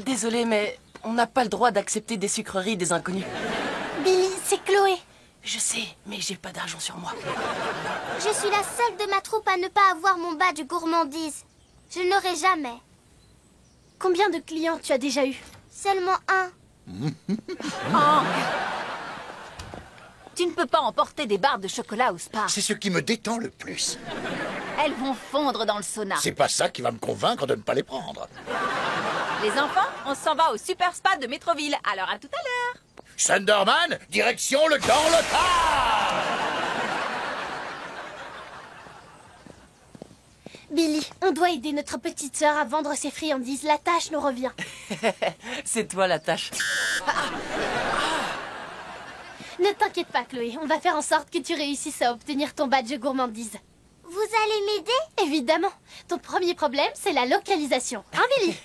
Speaker 12: Désolé, mais on n'a pas le droit d'accepter des sucreries des inconnus.
Speaker 8: Billy, c'est Chloé.
Speaker 12: Je sais, mais j'ai pas d'argent sur moi.
Speaker 8: Je suis la seule de ma troupe à ne pas avoir mon badge gourmandise. Je ne l'aurai jamais.
Speaker 6: Combien de clients tu as déjà eu?
Speaker 8: Seulement un.
Speaker 2: Oh. Tu ne peux pas emporter des barres de chocolat au spa.
Speaker 1: C'est ce qui me détend le plus.
Speaker 2: Elles vont fondre dans le sauna.
Speaker 1: C'est pas ça qui va me convaincre de ne pas les prendre.
Speaker 2: Les enfants, on s'en va au super spa de Métroville. Alors à tout à l'heure.
Speaker 1: Thunderman, direction le dans le tas.
Speaker 6: Billy, on doit aider notre petite sœur à vendre ses friandises. La tâche nous revient.
Speaker 12: C'est toi la tâche.
Speaker 6: Ne t'inquiète pas, Chloé. On va faire en sorte que tu réussisses à obtenir ton badge gourmandise.
Speaker 8: Vous allez m'aider?
Speaker 6: Évidemment. Ton premier problème, c'est la localisation. Hein, Billy?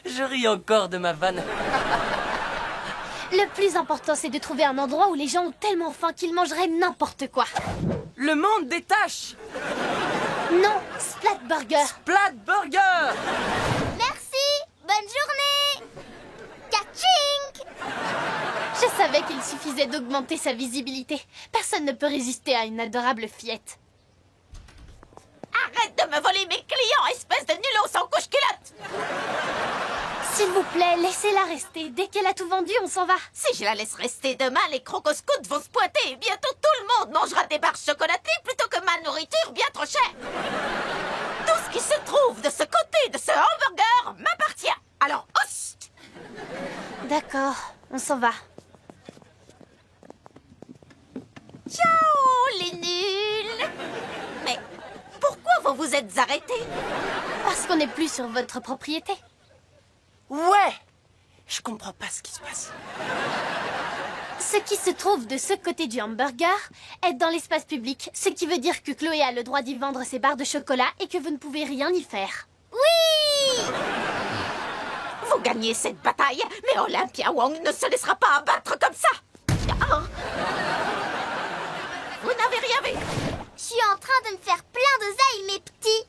Speaker 12: Je ris encore de ma vanne.
Speaker 6: Le plus important, c'est de trouver un endroit où les gens ont tellement faim qu'ils mangeraient n'importe quoi.
Speaker 12: Le monde des tâches.
Speaker 6: Non, Splat Burger.
Speaker 12: Splat Burger.
Speaker 8: Merci. Bonne journée. Catching.
Speaker 6: Je savais qu'il suffisait d'augmenter sa visibilité. Personne ne peut résister à une adorable fillette.
Speaker 2: Arrête de me voler mes clients, espèce de nulot sans couche-culotte!
Speaker 6: S'il vous plaît, laissez-la rester. Dès qu'elle a tout vendu, on s'en va.
Speaker 2: Si je la laisse rester demain, les crocoscouts vont se pointer et bientôt tout le monde mangera des barres chocolatées plutôt que ma nourriture bien trop chère. Tout ce qui se trouve de ce côté de ce hamburger m'appartient. Alors, host!
Speaker 6: D'accord, on s'en va.
Speaker 2: Ciao, les nuls! Mais pourquoi vous vous êtes arrêtés?
Speaker 6: Parce qu'on n'est plus sur votre propriété.
Speaker 12: Ouais! Je comprends pas ce qui se passe.
Speaker 6: Ce qui se trouve de ce côté du hamburger est dans l'espace public, ce qui veut dire que Chloé a le droit d'y vendre ses barres de chocolat et que vous ne pouvez rien y faire.
Speaker 8: Oui!
Speaker 2: Vous gagnez cette bataille, mais Olympia Wong ne se laissera pas abattre comme ça! Oh. Vous n'avez rien vu?
Speaker 8: Je suis en train de me faire plein d'oseilles, mes petits.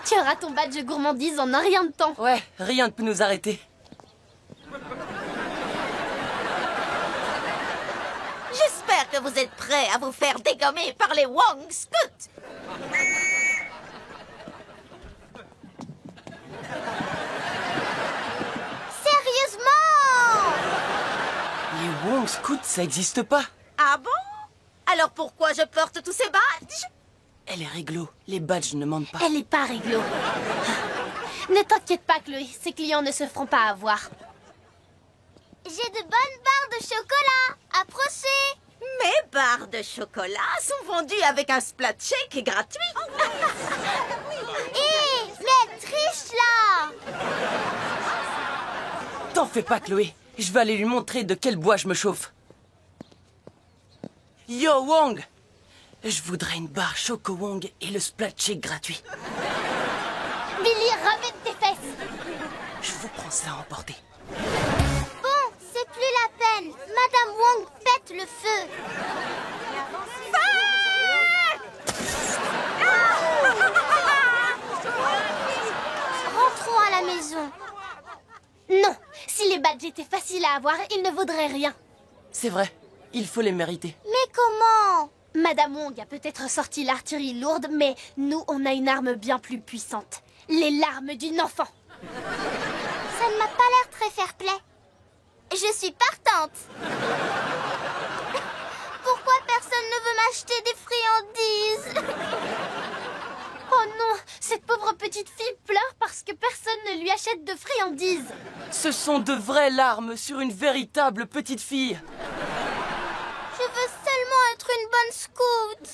Speaker 6: Tu auras ton badge gourmandise en un rien de temps.
Speaker 12: Ouais, rien ne peut nous arrêter.
Speaker 2: J'espère que vous êtes prêts à vous faire dégommer par les Wong Scouts.
Speaker 8: Sérieusement?
Speaker 12: Les Wong Scouts, ça existe pas.
Speaker 2: Ah bon? Alors pourquoi je porte tous ces badges?
Speaker 12: Elle est réglo. Les badges ne mentent pas.
Speaker 6: Elle est pas réglo. Ne t'inquiète pas, Chloé. Ces clients ne se feront pas avoir.
Speaker 8: J'ai de bonnes barres de chocolat. Approchez.
Speaker 2: Mes barres de chocolat sont vendues avec un splat shake gratuit.
Speaker 8: Hé, mais elle triche là.
Speaker 12: T'en fais pas, Chloé. Je vais aller lui montrer de quel bois je me chauffe. Yo, Wong! Je voudrais une barre Choco Wong et le splat shake gratuit.
Speaker 8: Billy, remets tes fesses.
Speaker 12: Je vous prends ça à emporter.
Speaker 8: Bon, c'est plus la peine. Madame Wong pète le feu. Rentrons à la maison.
Speaker 6: Non, si les badges étaient faciles à avoir, ils ne vaudraient rien.
Speaker 12: C'est vrai, il faut les mériter.
Speaker 8: Mais comment?
Speaker 6: Madame Wong a peut-être sorti l'artillerie lourde, mais nous, on a une arme bien plus puissante. Les larmes d'une enfant.
Speaker 8: Ça ne m'a pas l'air très fair-play. Je suis partante. Pourquoi personne ne veut m'acheter des friandises?
Speaker 6: Oh non, cette pauvre petite fille pleure parce que personne ne lui achète de friandises.
Speaker 12: Ce sont de vraies larmes sur une véritable petite fille.
Speaker 8: Je veux seulement être une bonne scout.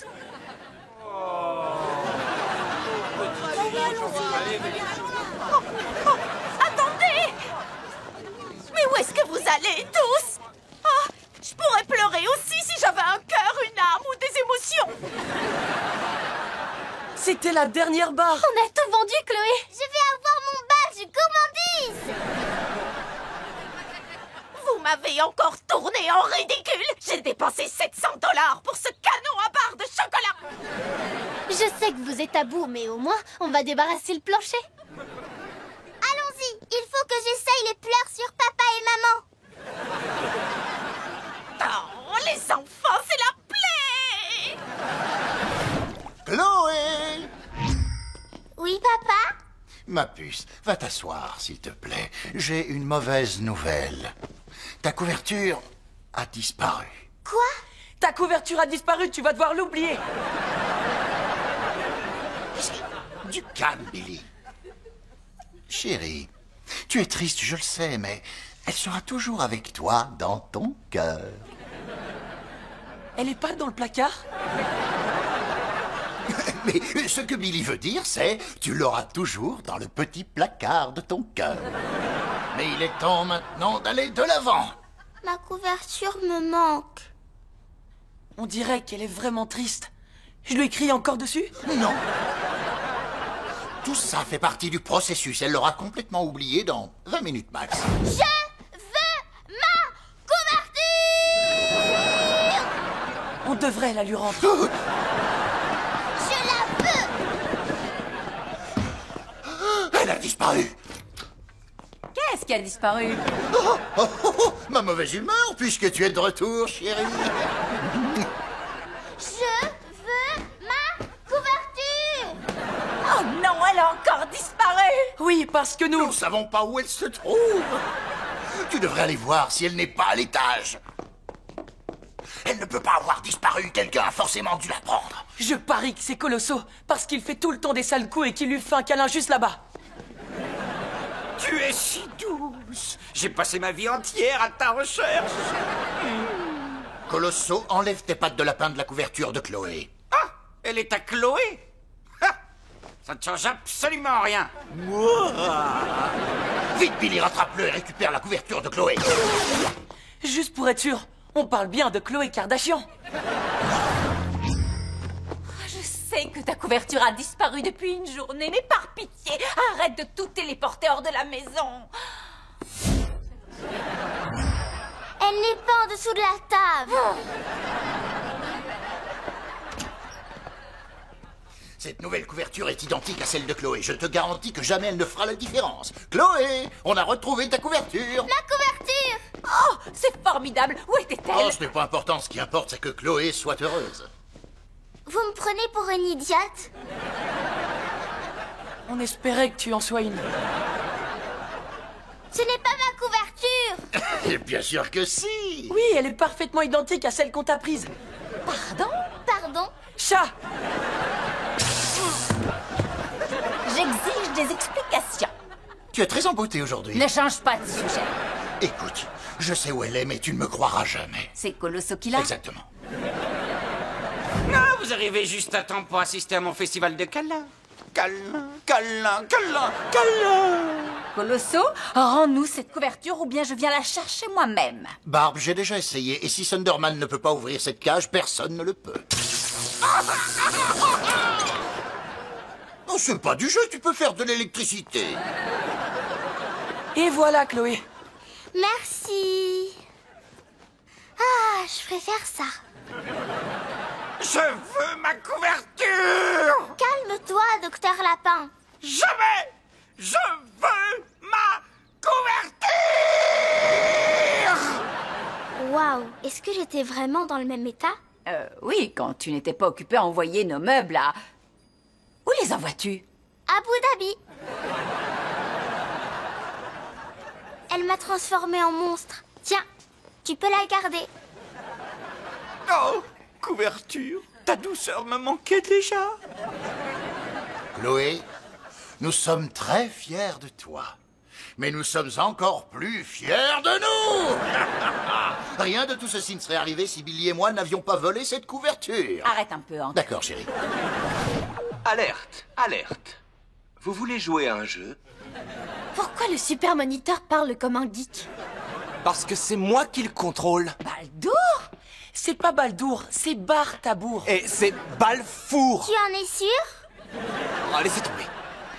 Speaker 2: Attendez! Mais où est-ce que vous allez, tous? Ah, je pourrais pleurer aussi si j'avais un cœur, une âme ou des émotions.
Speaker 12: C'était la dernière barre.
Speaker 8: On a tout vendu, Chloé. Je vais avoir mon badge gourmandise.
Speaker 2: Vous m'avez encore tourné en ridicule. J'ai dépensé 700 $ pour ce canot à barre de chocolat.
Speaker 8: Je sais que vous êtes à bout, mais au moins, on va débarrasser le plancher. Allons-y, il faut que j'essaye les pleurs sur papa et maman.
Speaker 2: Oh, les enfants, c'est la plaie.
Speaker 1: Chloé!
Speaker 8: Oui, papa?
Speaker 1: Ma puce, va t'asseoir, s'il te plaît. J'ai une mauvaise nouvelle. Ta couverture a disparu.
Speaker 8: Quoi?
Speaker 12: Ta couverture a disparu, tu vas devoir l'oublier.
Speaker 1: Du calme, Billy. Chérie, tu es triste, je le sais, mais elle sera toujours avec toi dans ton cœur.
Speaker 12: Elle est pas dans le placard?
Speaker 1: Mais ce que Billy veut dire, c'est tu l'auras toujours dans le petit placard de ton cœur. Mais il est temps maintenant d'aller de l'avant.
Speaker 8: Ma couverture me manque.
Speaker 12: On dirait qu'elle est vraiment triste. Je lui écris encore dessus?
Speaker 1: Non. Tout ça fait partie du processus. Elle l'aura complètement oublié dans 20 minutes max.
Speaker 8: Je veux ma couverture!
Speaker 12: On devrait la lui rendre.
Speaker 8: Je la veux!
Speaker 1: Elle a disparu.
Speaker 2: Qu'est-ce qui a disparu?
Speaker 1: Ma mauvaise humeur, puisque tu es de retour, chérie.
Speaker 8: Je veux ma couverture!
Speaker 2: Oh non, elle a encore disparu.
Speaker 12: Oui, parce que
Speaker 1: Nous ne savons pas où elle se trouve. Tu devrais aller voir si elle n'est pas à l'étage. Elle ne peut pas avoir disparu. Quelqu'un a forcément dû la prendre.
Speaker 12: Je parie que c'est Colosso, parce qu'il fait tout le temps des sales coups et qu'il lui fait un câlin juste là-bas.
Speaker 4: Tu es si douce. J'ai passé ma vie entière à ta recherche.
Speaker 1: Colosso, enlève tes pattes de lapin de la couverture de Chloé.
Speaker 4: Ah, elle est à Chloé. Ah, ça ne change absolument rien.
Speaker 1: Vite, Billy, rattrape-le et récupère la couverture de Chloé.
Speaker 12: Juste pour être sûr, on parle bien de Khloé Kardashian.
Speaker 2: Je sais que ta couverture a disparu depuis une journée, mais par pitié, arrête de tout téléporter hors de la maison.
Speaker 8: Elle n'est pas en dessous de la table.
Speaker 1: Cette nouvelle couverture est identique à celle de Chloé. Je te garantis que jamais elle ne fera la différence. Chloé, on a retrouvé ta couverture.
Speaker 8: Ma couverture!
Speaker 2: Oh, c'est formidable. Où était-elle?
Speaker 1: Oh, ce n'est pas important. Ce qui importe, c'est que Chloé soit heureuse.
Speaker 8: Vous me prenez pour une idiote?
Speaker 12: On espérait que tu en sois une.
Speaker 8: Ce n'est pas ma couverture!
Speaker 1: Et bien sûr que si.
Speaker 12: Oui, elle est parfaitement identique à celle qu'on t'a prise.
Speaker 2: Pardon?
Speaker 8: Pardon?
Speaker 12: Chat!
Speaker 2: J'exige des explications.
Speaker 1: Tu es très en beauté aujourd'hui.
Speaker 2: Ne change pas de sujet.
Speaker 1: Écoute, je sais où elle est, mais tu ne me croiras jamais.
Speaker 2: C'est Colosso qui l'a?
Speaker 1: Exactement.
Speaker 4: Ah, vous arrivez juste à temps pour assister à mon festival de câlins. Câlin, câlin, câlin, câlin.
Speaker 2: Colosso, rends-nous cette couverture ou bien je viens la chercher moi-même.
Speaker 1: Barbe, j'ai déjà essayé, et si Sunderman ne peut pas ouvrir cette cage, personne ne le peut. Non, c'est pas du jeu, tu peux faire de l'électricité.
Speaker 12: Et voilà, Chloé.
Speaker 8: Merci. Ah, je préfère ça.
Speaker 4: Je veux ma couverture.
Speaker 8: Calme-toi, docteur Lapin.
Speaker 4: Jamais. Je veux ma couverture.
Speaker 8: Waouh, est-ce que j'étais vraiment dans le même état?
Speaker 2: Oui, quand tu n'étais pas occupé à envoyer nos meubles à... Où les envoies-tu?
Speaker 8: Abu Dhabi. Elle m'a transformée en monstre. Tiens, tu peux la garder.
Speaker 4: Oh, couverture, ta douceur me manquait déjà.
Speaker 1: Chloé, nous sommes très fiers de toi. Mais nous sommes encore plus fiers de nous. Rien de tout ceci ne serait arrivé si Billy et moi n'avions pas volé cette couverture.
Speaker 2: Arrête un peu, Hank.
Speaker 1: D'accord, chérie.
Speaker 14: Alerte, alerte. Vous voulez jouer à un jeu?
Speaker 6: Pourquoi le super moniteur parle comme un geek?
Speaker 12: Parce que c'est moi qui le contrôle.
Speaker 2: Baldour?
Speaker 12: C'est pas Baldour, c'est Bartabour. Et c'est Balfour.
Speaker 8: Tu en es sûr?
Speaker 12: Oh, laissez tomber.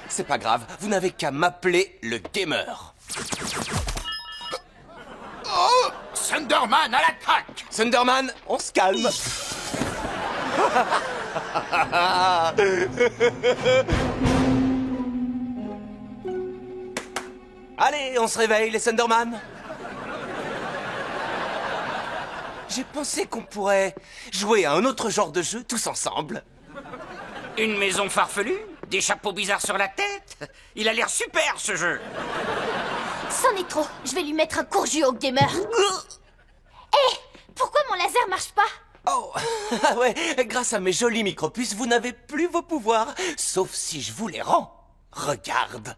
Speaker 12: C'est pas grave, vous n'avez qu'à m'appeler le gamer.
Speaker 1: Oh, Thunderman à l'attaque!
Speaker 12: Thunderman, on se calme. Allez, on se réveille, les Thunderman. J'ai pensé qu'on pourrait jouer à un autre genre de jeu tous ensemble.
Speaker 4: Une maison farfelue? Des chapeaux bizarres sur la tête? Il a l'air super, ce jeu.
Speaker 6: C'en est trop. Je vais lui mettre un court jus au gamer. Hé, pourquoi mon laser marche pas?
Speaker 12: Oh, ah ouais, grâce à mes jolis micropuces, vous n'avez plus vos pouvoirs, sauf si je vous les rends. Regarde.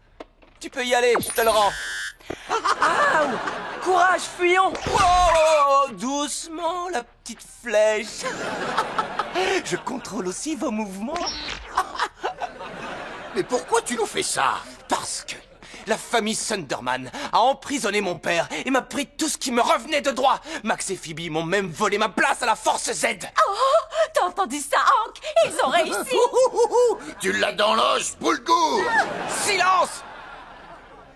Speaker 12: Tu peux y aller, je te le rends. Ah, courage, fuyons. Oh, doucement, la petite flèche. Je contrôle aussi vos mouvements.
Speaker 1: Mais pourquoi tu nous fais ça?
Speaker 12: Parce que la famille Thunderman a emprisonné mon père et m'a pris tout ce qui me revenait de droit. Max et Phoebe m'ont même volé ma place à la Force Z.
Speaker 2: Oh, t'as entendu ça, Hank? Ils ont réussi.
Speaker 1: Tu l'as dans l'os, Boulgour.
Speaker 12: Silence!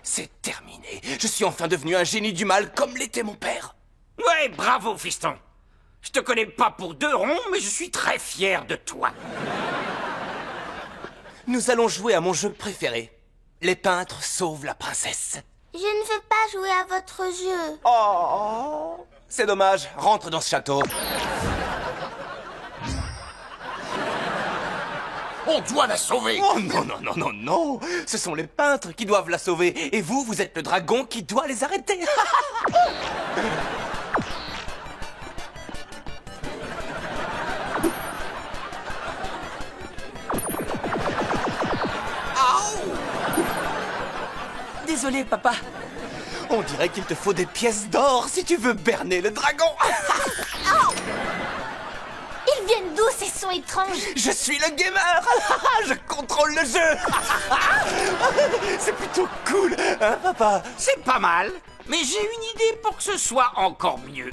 Speaker 12: C'est terminé. Je suis enfin devenu un génie du mal comme l'était mon père.
Speaker 4: Ouais, bravo, fiston. Je te connais pas pour 2 ronds, mais je suis très fier de toi.
Speaker 12: Nous allons jouer à mon jeu préféré. Les peintres sauvent la princesse.
Speaker 8: Je ne veux pas jouer à votre jeu.
Speaker 12: Oh, c'est dommage. Rentre dans ce château.
Speaker 1: On doit la sauver.
Speaker 12: Oh non, non, non, non, non. Ce sont les peintres qui doivent la sauver. Et vous, vous êtes le dragon qui doit les arrêter. Désolé, papa. On dirait qu'il te faut des pièces d'or si tu veux berner le dragon.
Speaker 6: Oh, ils viennent d'où ces sons étranges?
Speaker 12: Je suis le gamer. Je contrôle le jeu. C'est plutôt cool, hein, papa?
Speaker 4: C'est pas mal, mais j'ai une idée pour que ce soit encore mieux.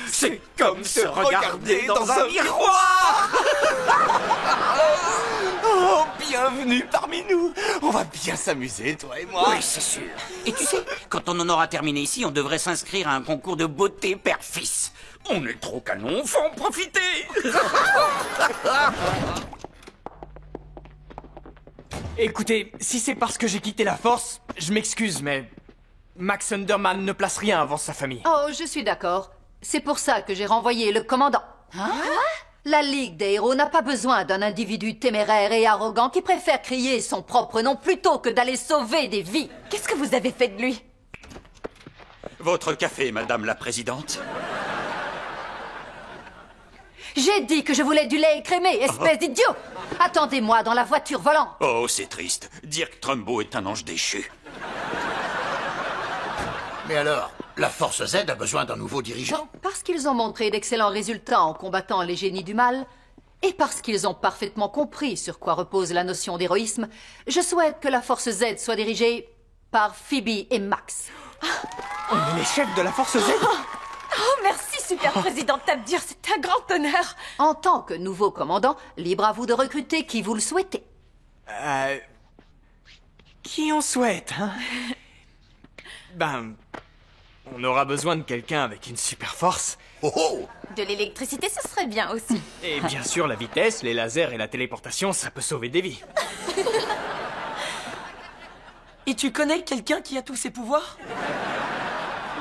Speaker 4: C'est comme se regarder dans un miroir.
Speaker 12: Oh, bienvenue parmi nous. On va bien s'amuser, toi et moi.
Speaker 4: Oui, c'est sûr. Et tu sais, quand on en aura terminé ici, on devrait s'inscrire à un concours de beauté père-fils. On est trop canon, faut en profiter.
Speaker 9: Écoutez, si c'est parce que j'ai quitté la Force, je m'excuse, mais Max Thunderman ne place rien avant sa famille.
Speaker 15: Oh, je suis d'accord. C'est pour ça que j'ai renvoyé le commandant.
Speaker 2: Hein?
Speaker 15: La Ligue des héros n'a pas besoin d'un individu téméraire et arrogant qui préfère crier son propre nom plutôt que d'aller sauver des vies.
Speaker 2: Qu'est-ce que vous avez fait de lui?
Speaker 10: Votre café, madame la présidente.
Speaker 15: J'ai dit que je voulais du lait écrémé, espèce d'idiot! Attendez-moi dans la voiture volante.
Speaker 10: Oh, c'est triste. Dirk Trumbo est un ange déchu.
Speaker 1: Mais alors, la Force Z a besoin d'un nouveau dirigeant?
Speaker 15: Parce qu'ils ont montré d'excellents résultats en combattant les génies du mal, et parce qu'ils ont parfaitement compris sur quoi repose la notion d'héroïsme, je souhaite que la Force Z soit dirigée par Phoebe et Max.
Speaker 9: On est les chefs de la Force Z?
Speaker 2: Oh, merci, super président Tabdir, c'est un grand honneur.
Speaker 15: En tant que nouveau commandant, libre à vous de recruter qui vous le souhaitez.
Speaker 9: Qui on souhaite, hein? Ben, on aura besoin de quelqu'un avec une super force.
Speaker 1: Oh oh!
Speaker 2: De l'électricité, ce serait bien aussi.
Speaker 9: Et bien sûr, la vitesse, les lasers et la téléportation, ça peut sauver des vies.
Speaker 12: Et tu connais quelqu'un qui a tous ces pouvoirs?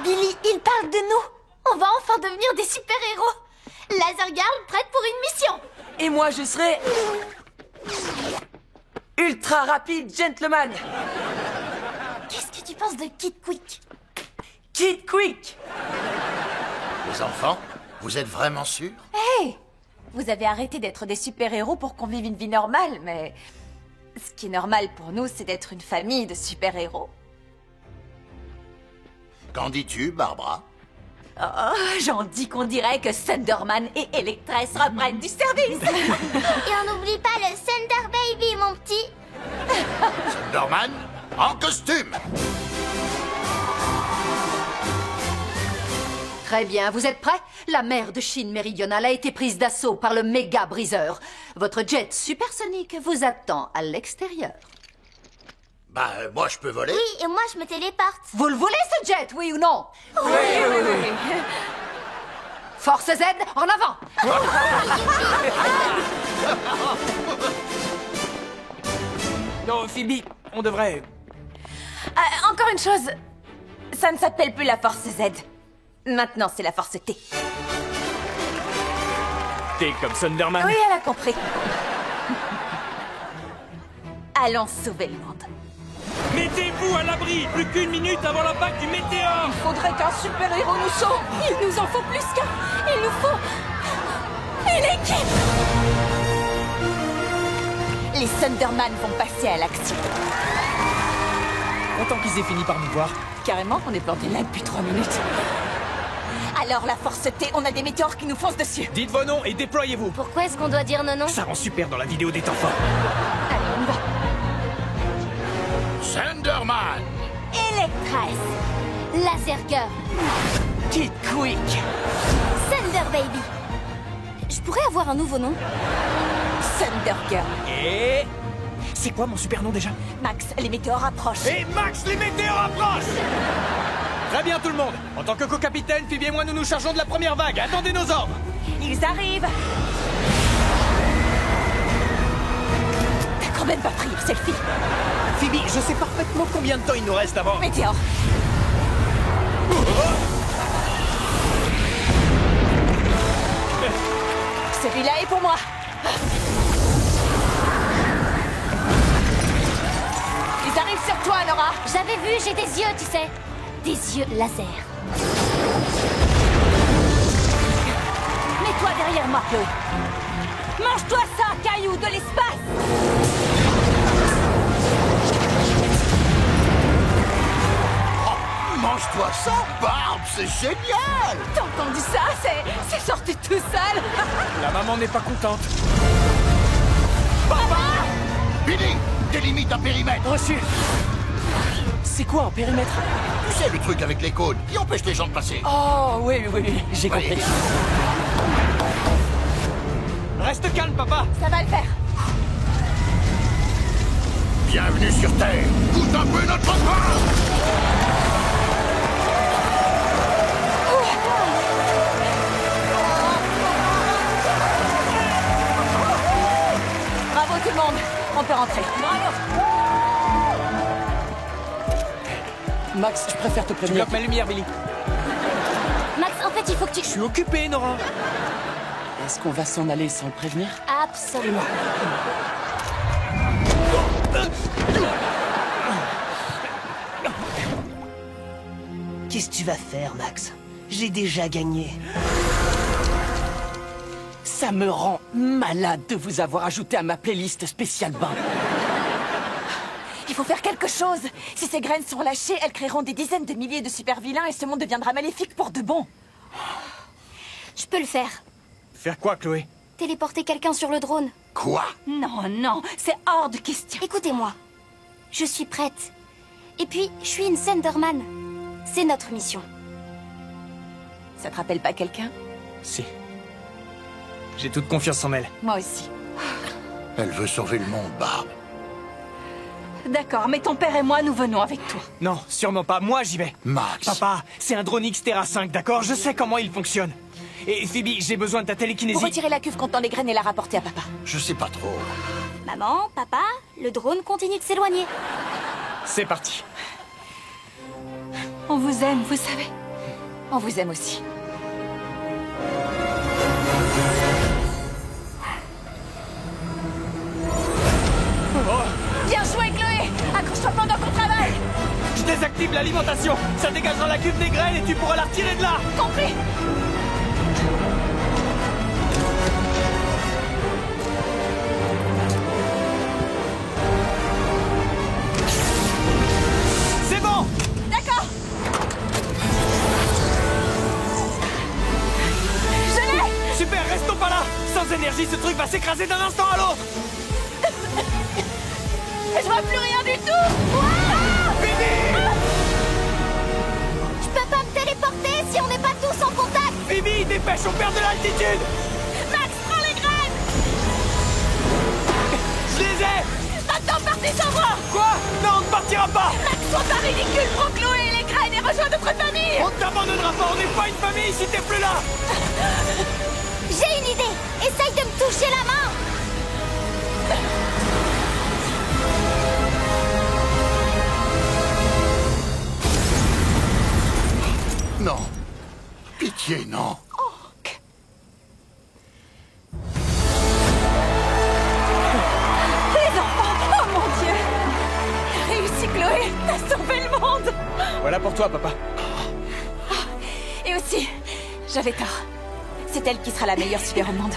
Speaker 6: Billy, il parle de nous. On va enfin devenir des super-héros. Laser Girl prête pour une mission.
Speaker 12: Et moi, je serai... Ultra rapide gentleman.
Speaker 6: Qu'est-ce que tu penses de Kid Quick?
Speaker 12: Kid Quick.
Speaker 1: Les enfants, vous êtes vraiment sûrs?
Speaker 15: Hey!
Speaker 2: Vous avez arrêté d'être des super-héros pour qu'on vive une vie normale, mais... Ce qui est normal pour nous, c'est d'être une famille de super-héros.
Speaker 1: Qu'en dis-tu, Barbara?
Speaker 2: Oh, j'en dis qu'on dirait que Thunderman et Electress reprennent du service.
Speaker 8: Et on n'oublie pas le Thunder Baby, mon petit.
Speaker 1: Thunderman, en costume!
Speaker 15: Très bien, vous êtes prêts? La mer de Chine méridionale a été prise d'assaut par le méga briseur. Votre jet supersonique vous attend à l'extérieur.
Speaker 1: Bah, moi je peux voler?
Speaker 8: Oui, et moi je me téléporte.
Speaker 15: Vous le voulez ce jet, oui ou non?
Speaker 8: Oui.
Speaker 15: Force Z, en avant!
Speaker 9: Non, Phoebe, on devrait...
Speaker 2: Encore une chose. Ça ne s'appelle plus la Force Z. Maintenant, c'est la Force T.
Speaker 9: T'es comme Thunderman.
Speaker 2: Oui, elle a compris. Allons sauver le monde.
Speaker 9: Mettez-vous à l'abri! Plus qu'1 minute avant l'impact du météore!
Speaker 2: Il faudrait qu'un super-héros nous sauve. Il nous en faut plus qu'un. Il nous faut... une équipe. Les Thunderman vont passer à l'action.
Speaker 9: Content qu'ils aient fini par nous voir.
Speaker 2: Carrément qu'on est planté là depuis 3 minutes. Alors, la Force T, on a des météores qui nous foncent dessus.
Speaker 9: Dites vos noms et déployez-vous.
Speaker 8: Pourquoi est-ce qu'on doit dire non?
Speaker 9: Ça rend super dans la vidéo des temps forts.
Speaker 2: Allez, on y va.
Speaker 1: Thunderman!
Speaker 8: Electress, Laser Girl,
Speaker 2: Kid Quick,
Speaker 8: Thunder Baby. Je pourrais avoir un nouveau nom?
Speaker 2: Thunder Girl.
Speaker 9: Et... c'est quoi mon super nom déjà?
Speaker 2: Max, les météores approchent.
Speaker 9: Et Max, les météores approchent! Très bien tout le monde. En tant que co-capitaine, Phoebe et moi nous nous chargeons de la première vague. Attendez nos ordres.
Speaker 2: Ils arrivent. T'as quand même pas pris le selfie.
Speaker 9: Phoebe, je sais parfaitement combien de temps il nous reste avant...
Speaker 2: Météore. Celui-là est pour moi. Ils arrivent sur toi, Nora.
Speaker 8: J'avais vu, j'ai des yeux, tu sais. Des yeux laser.
Speaker 2: Mets-toi derrière moi, Chloé. Mange-toi ça, caillou de l'espace.
Speaker 1: Mange-toi ça, Barbe, c'est génial!
Speaker 2: T'as entendu ça? C'est sorti tout seul.
Speaker 9: La maman n'est pas contente.
Speaker 1: Papa! Billy, délimite un périmètre!
Speaker 9: Reçu. C'est quoi un périmètre?
Speaker 1: Tu sais, le truc avec les cônes qui empêche les gens de passer.
Speaker 9: Oh, oui, j'ai compris. Reste calme, papa.
Speaker 2: Ça va le faire.
Speaker 1: Bienvenue sur Terre. Goûte un peu notre pain.
Speaker 2: Bravo tout le monde. On peut rentrer.
Speaker 9: Max, je préfère te prévenir. Tu bloques ma lumière, Billy.
Speaker 8: Max, en fait, il faut que tu...
Speaker 9: Je suis occupé, Nora. Est-ce qu'on va s'en aller sans le prévenir?
Speaker 8: Absolument.
Speaker 16: Qu'est-ce que tu vas faire, Max? J'ai déjà gagné. Ça me rend malade de vous avoir ajouté à ma playlist spéciale bain.
Speaker 2: Il faut faire quelque chose. Si ces graines sont lâchées, elles créeront des dizaines de milliers de super-vilains et ce monde deviendra maléfique pour de bon.
Speaker 8: Je peux le faire.
Speaker 9: Faire quoi, Chloé?
Speaker 8: Téléporter quelqu'un sur le drone.
Speaker 1: Quoi?
Speaker 2: Non, c'est hors de question.
Speaker 8: Écoutez-moi. Je suis prête. Et puis, je suis une Thunderman. C'est notre mission.
Speaker 2: Ça te rappelle pas quelqu'un?
Speaker 9: Si. J'ai toute confiance en elle.
Speaker 2: Moi aussi.
Speaker 1: Elle veut sauver le monde, Barbe.
Speaker 2: D'accord, mais ton père et moi, nous venons avec toi.
Speaker 9: Non, sûrement pas. Moi, j'y vais.
Speaker 1: Max.
Speaker 9: Papa, c'est un drone Xterra 5, d'accord? Je sais comment il fonctionne. Et Phoebe, j'ai besoin de ta télékinésie.
Speaker 2: Pour retirer la cuve contenant les graines et la rapporter à papa.
Speaker 1: Je sais pas trop.
Speaker 8: Maman, papa, le drone continue de s'éloigner.
Speaker 9: C'est parti.
Speaker 2: On vous aime, vous savez. On vous aime aussi. Bien joué, Chloé! Accroche-toi pendant qu'on travaille!
Speaker 9: Je désactive l'alimentation. Ça dégagera la cuve des graines et tu pourras la retirer de là.
Speaker 2: Compris!
Speaker 9: s'écraser d'un instant à l'autre.
Speaker 2: Je vois plus rien du tout.
Speaker 8: Je peux pas me téléporter si on n'est pas tous en contact.
Speaker 9: Phoebe, dépêche, on perd de l'altitude.
Speaker 2: Max, prends les graines.
Speaker 9: Je les ai.
Speaker 2: Maintenant, partez sans moi.
Speaker 9: Quoi? Non, on ne partira pas.
Speaker 2: Max, sois pas ridicule. Prends Chloé et les graines et rejoins notre famille.
Speaker 9: On ne t'abandonnera pas, on n'est pas une famille si t'es plus là.
Speaker 8: J'ai une idée. Essaye de me toucher la main.
Speaker 1: Non. Pitié, non.
Speaker 2: Les enfants. Oh mon Dieu. T'as réussi, Chloé. T'as sauvé le monde.
Speaker 9: Voilà pour toi, papa.
Speaker 2: Et aussi, j'avais tort. C'est elle qui sera la meilleure super au monde.